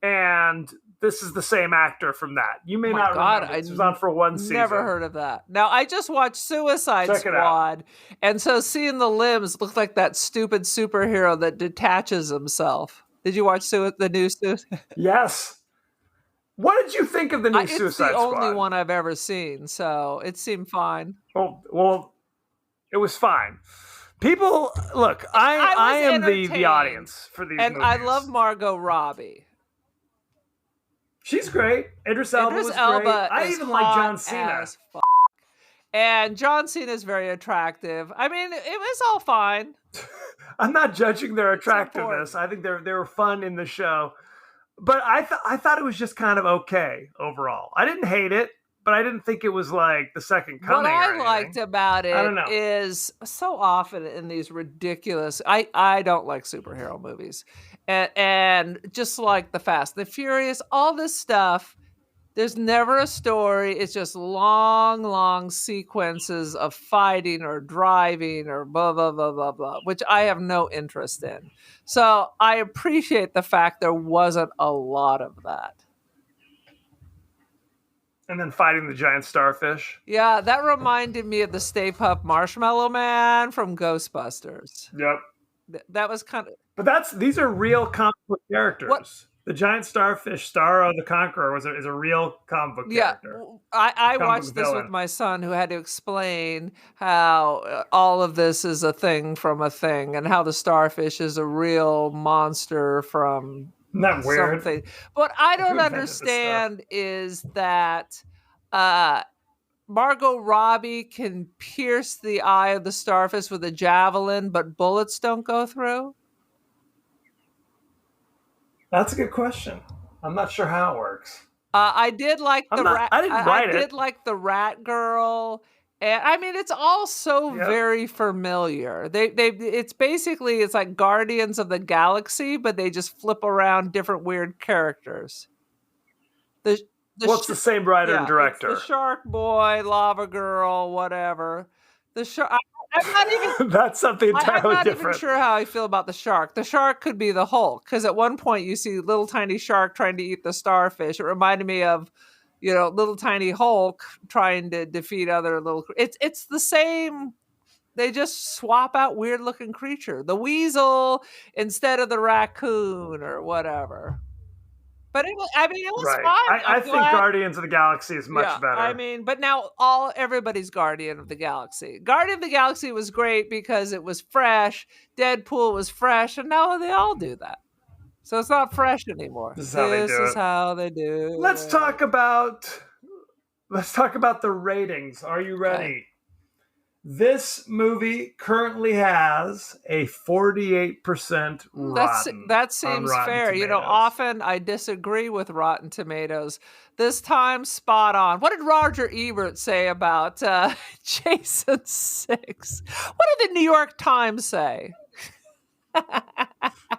and this is the same actor from that. You may not remember. This was on for one season. Never heard of that. Now, I just watched Suicide Check it out. Squad, and so seeing the limbs looked like that stupid superhero that detaches himself. Did you watch the new Suicide? Yes. What did you think of the new It's Suicide the Squad? only one I've ever seen, so it seemed fine. Well, it was fine. People, look, I am the entertained, audience for these and movies. I love Margot Robbie. She's great. Idris Elba was great. I is even like John hot Cena. as fuck. And John Cena is very attractive. I mean, it was all fine. I'm not judging their attractiveness. I think they were fun in the show, but I thought it was just kind of okay overall. I didn't hate it, but I didn't think it was like the second coming. What I liked about it is so often in these ridiculous. I don't like superhero movies, and just like the Fast, the Furious, all this stuff. There's never a story. It's just long sequences of fighting or driving or blah, blah, blah, blah, blah, which I have no interest in. So I appreciate the fact there wasn't a lot of that. And then fighting the giant starfish. Yeah, that reminded me of the Stay Puft Marshmallow Man from Ghostbusters. Yep. That was kind of... But these are real comic book characters. What? The giant starfish, Starro the Conqueror, is a real comic book character. I watched this with my son, who had to explain how all of this is a thing from a thing, and how the starfish is a real monster from Not weird. something. What I don't understand is that Margot Robbie can pierce the eye of the starfish with a javelin, but bullets don't go through. That's a good question. I'm not sure how it works. I did like the rat. I didn't write it. I did like the Rat Girl, and I mean, it's all so very familiar. It's basically it's like Guardians of the Galaxy, but they just flip around different weird characters. It's the same writer and director. It's the Shark Boy, Lava Girl, whatever. The shark. I'm not even. That's something entirely different. I'm not even sure how I feel about the shark. The shark could be the Hulk, because at one point you see little tiny shark trying to eat the starfish. It reminded me of, little tiny Hulk trying to defeat other little. It's the same. They just swap out weird looking creature. The weasel instead of the raccoon or whatever. But it was right. fine. I think Guardians of the Galaxy is much better. I mean, but now everybody's Guardian of the Galaxy. Guardian of the Galaxy was great because it was fresh. Deadpool was fresh, and now they all do that. So it's not fresh anymore. This is how they do it. Let's talk about the ratings. Are you ready? Okay. This movie currently has a 48% Rotten. That seems fair. Tomatoes. Often I disagree with Rotten Tomatoes. This time, spot on. What did Roger Ebert say about Jason 6? What did the New York Times say?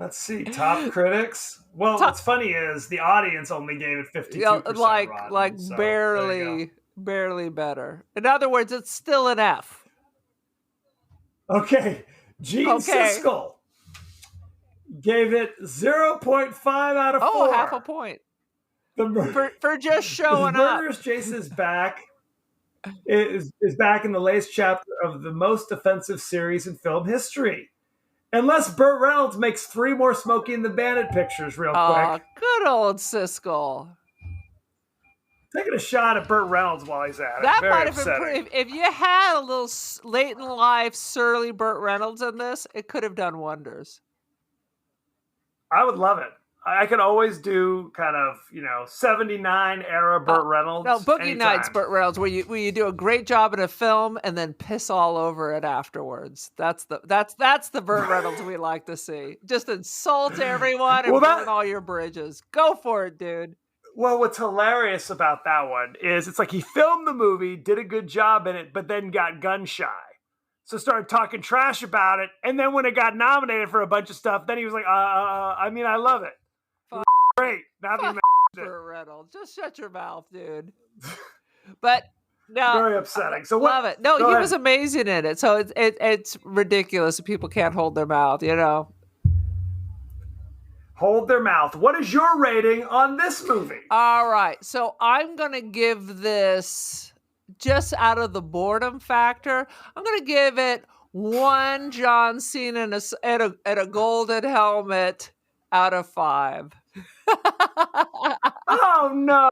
Let's see. Top critics. Well, what's funny is the audience only gave it 52%. Like so barely better. In other words, it's still an F. Okay, Gene Siskel gave it 0.5 out of 4. Oh, half a point. For just showing up. Murderous Jason is back. Is back in the latest chapter of the most offensive series in film history. Unless Burt Reynolds makes 3 more Smokey and the Bandit pictures real quick. Good old Siskel. Taking a shot at Burt Reynolds while he's at it. That Very might have upsetting. been if you had a little late in life surly Burt Reynolds in this, it could have done wonders. I would love it. I could always do kind of 79 era Burt Reynolds. No, Boogie Nights Burt Reynolds, where you do a great job in a film and then piss all over it afterwards. That's the Burt Reynolds we like to see. Just insult everyone and burn all your bridges. Go for it, dude. Well, what's hilarious about that one is it's like he filmed the movie, did a good job in it, but then got gun shy. So started talking trash about it. And then when it got nominated for a bunch of stuff, then he was like, I love it. Great. Now the Burt Reynolds. Just shut your mouth, dude. But no. Very upsetting. So love it. No, he was amazing in it. So it's ridiculous that people can't hold their mouth, Hold their mouth. What is your rating on this movie? All right. So I'm going to give this, just out of the boredom factor, I'm going to give it 1 John Cena and a golden helmet out of 5. Oh, no.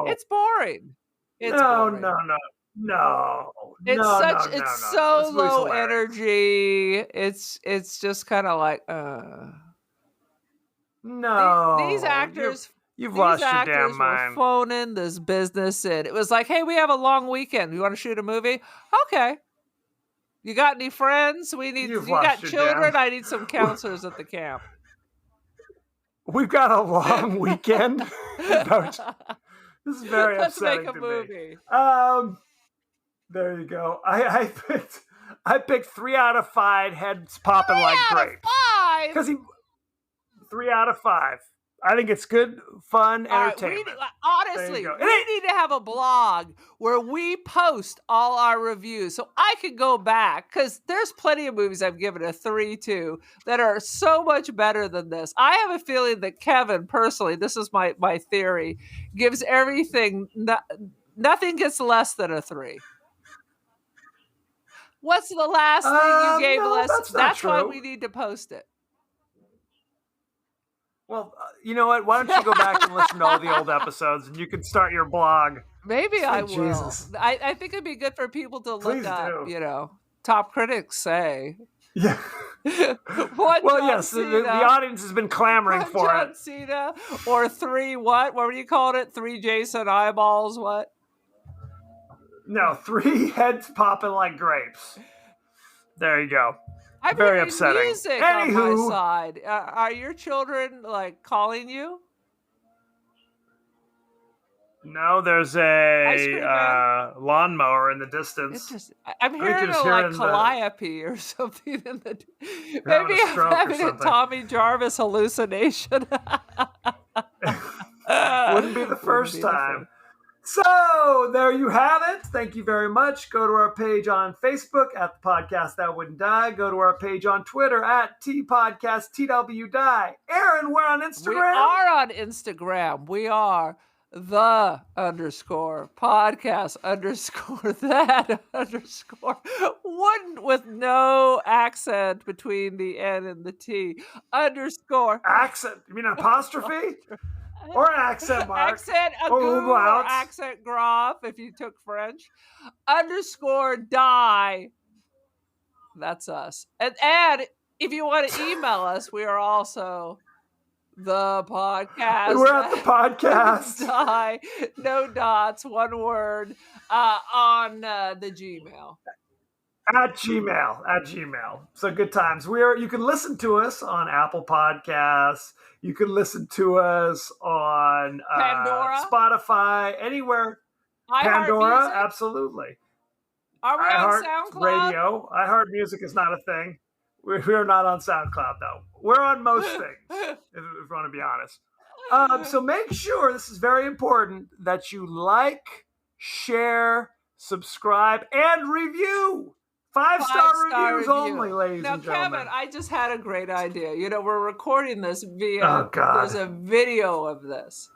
It's boring. No. It's so low energy. It's just kind of like, No. These actors You've These lost your actors damn were mind. phoning this business in. It was like, hey, we have a long weekend. You want to shoot a movie? Okay. You got any friends? You've You got lost your children? damn- I need some counselors at the camp. We've got a long weekend. This is very Let's upsetting make a to movie. me. There you go. I picked 3 out of 5 heads popping like grapes. 5. Because 3 out of 5. I think it's good, fun All right, entertainment. honestly, There you go. we need to have a blog where we post all our reviews so I could go back, because there's plenty of movies I've given a 3 to that are so much better than this. I have a feeling that Kevin, personally, this is my theory, gives everything, nothing gets less than a 3. What's the last thing you gave no, less? that's not That's why true. we need to post it. Well, you know what? Why don't you go back and listen to all the old episodes, and you can start your blog. Maybe I will. Jesus. I think it'd be good for people to look Please up, do. top critics say. Yeah. One Well, John yes, the Cena, audience has been clamoring one for John it. Cena, or 3 what? What were you calling it? 3 Jason eyeballs, what? No, 3 heads popping like grapes. There you go. I'm Very hearing upsetting. music on my Anywho. side. Are your children, calling you? No, there's Ice cream a lawnmower in the distance. I'm think hearing you're just like hearing the- calliope or something in the. having Maybe a I'm stroke or having a something. Tommy Jarvis hallucination. Wouldn't be the first time. So there you have it. Thank you very much. Go to our page on Facebook at the Podcast That Wouldn't Die. Go to our page on Twitter at TPodcast TW Die. Aaron, we're on Instagram. We are on Instagram. We are the _podcast _ one with no accent between the N and the T _ Accent. You mean an apostrophe? Or an accent mark? accent Or agu or umlauts. accent graph if you took French _die. That's us. And if you want to email us, we are also the podcast. We're at the podcast. Die, no dots, one word, on the Gmail. At Gmail. So good times. You can listen to us on Apple Podcasts. You can listen to us on Pandora? Spotify, anywhere. Pandora, iHeartMusic? absolutely. Are we on SoundCloud? Radio. iHeart Music is not a thing. We're not on SoundCloud, though. We're on most things, if we want to be honest. So make sure, this is very important, that you like, share, subscribe, and review. 5-star reviews only, ladies and gentlemen. Kevin, I just had a great idea. We're recording this via, Oh, God. there's a video of this.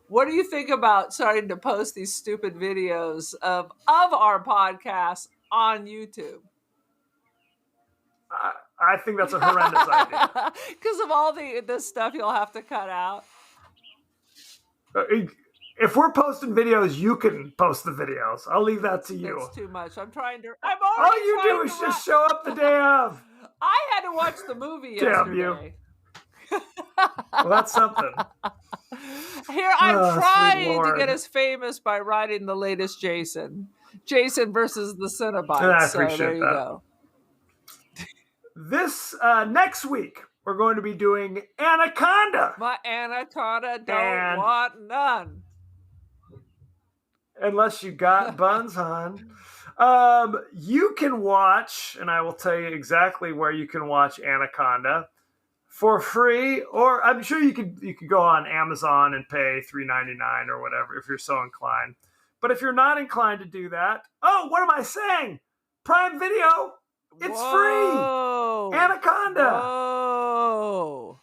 What do you think about starting to post these stupid videos of our podcast on YouTube? I think that's a horrendous idea. Because of all the stuff you'll have to cut out. If we're posting videos, you can post the videos. I'll leave that to you. That's too much. I'm already All you do is just show up the day of. I had to watch the movie Damn you. yesterday. Well, that's something. Here, I'm Oh, sweet trying to Lord. get us famous by writing the latest Jason versus the Cenobites. And I So appreciate there you that. go. This next week, we're going to be doing Anaconda. My anaconda don't And- want none. Unless you got buns, hon. You can watch, and I will tell you exactly where you can watch Anaconda for free, or I'm sure you could go on Amazon and pay $3.99 or whatever if you're so inclined. But if you're not inclined to do that, what am I saying? Prime Video, it's Whoa. free. Anaconda. Whoa.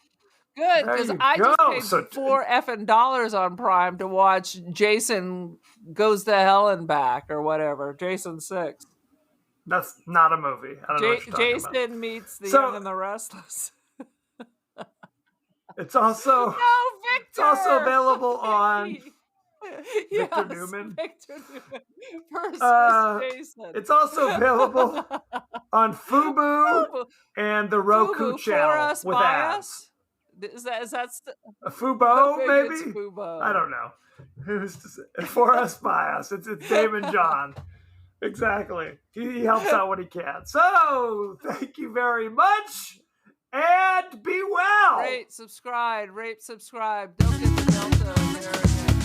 Good, There because you I go. just So paid $4 effing on Prime to watch Jason Goes to Hell and Back or whatever. Jason 6. That's not a movie. I don't know what you're talking about. Jason meets the So- Young and the Restless. It's also No, Victor! it's also available on Yes, Victor Newman. Victor Newman versus Jason. It's also available on Fubu and the Roku Fubu, channel for us, with by ads. us. Is that A Fubo, maybe maybe? it's Fubo. I don't know. Who's to say? For us, by us. It's Damon John. Exactly. He helps out when he can. So, thank you very much, and be well. Rate, subscribe. Don't get the Delta.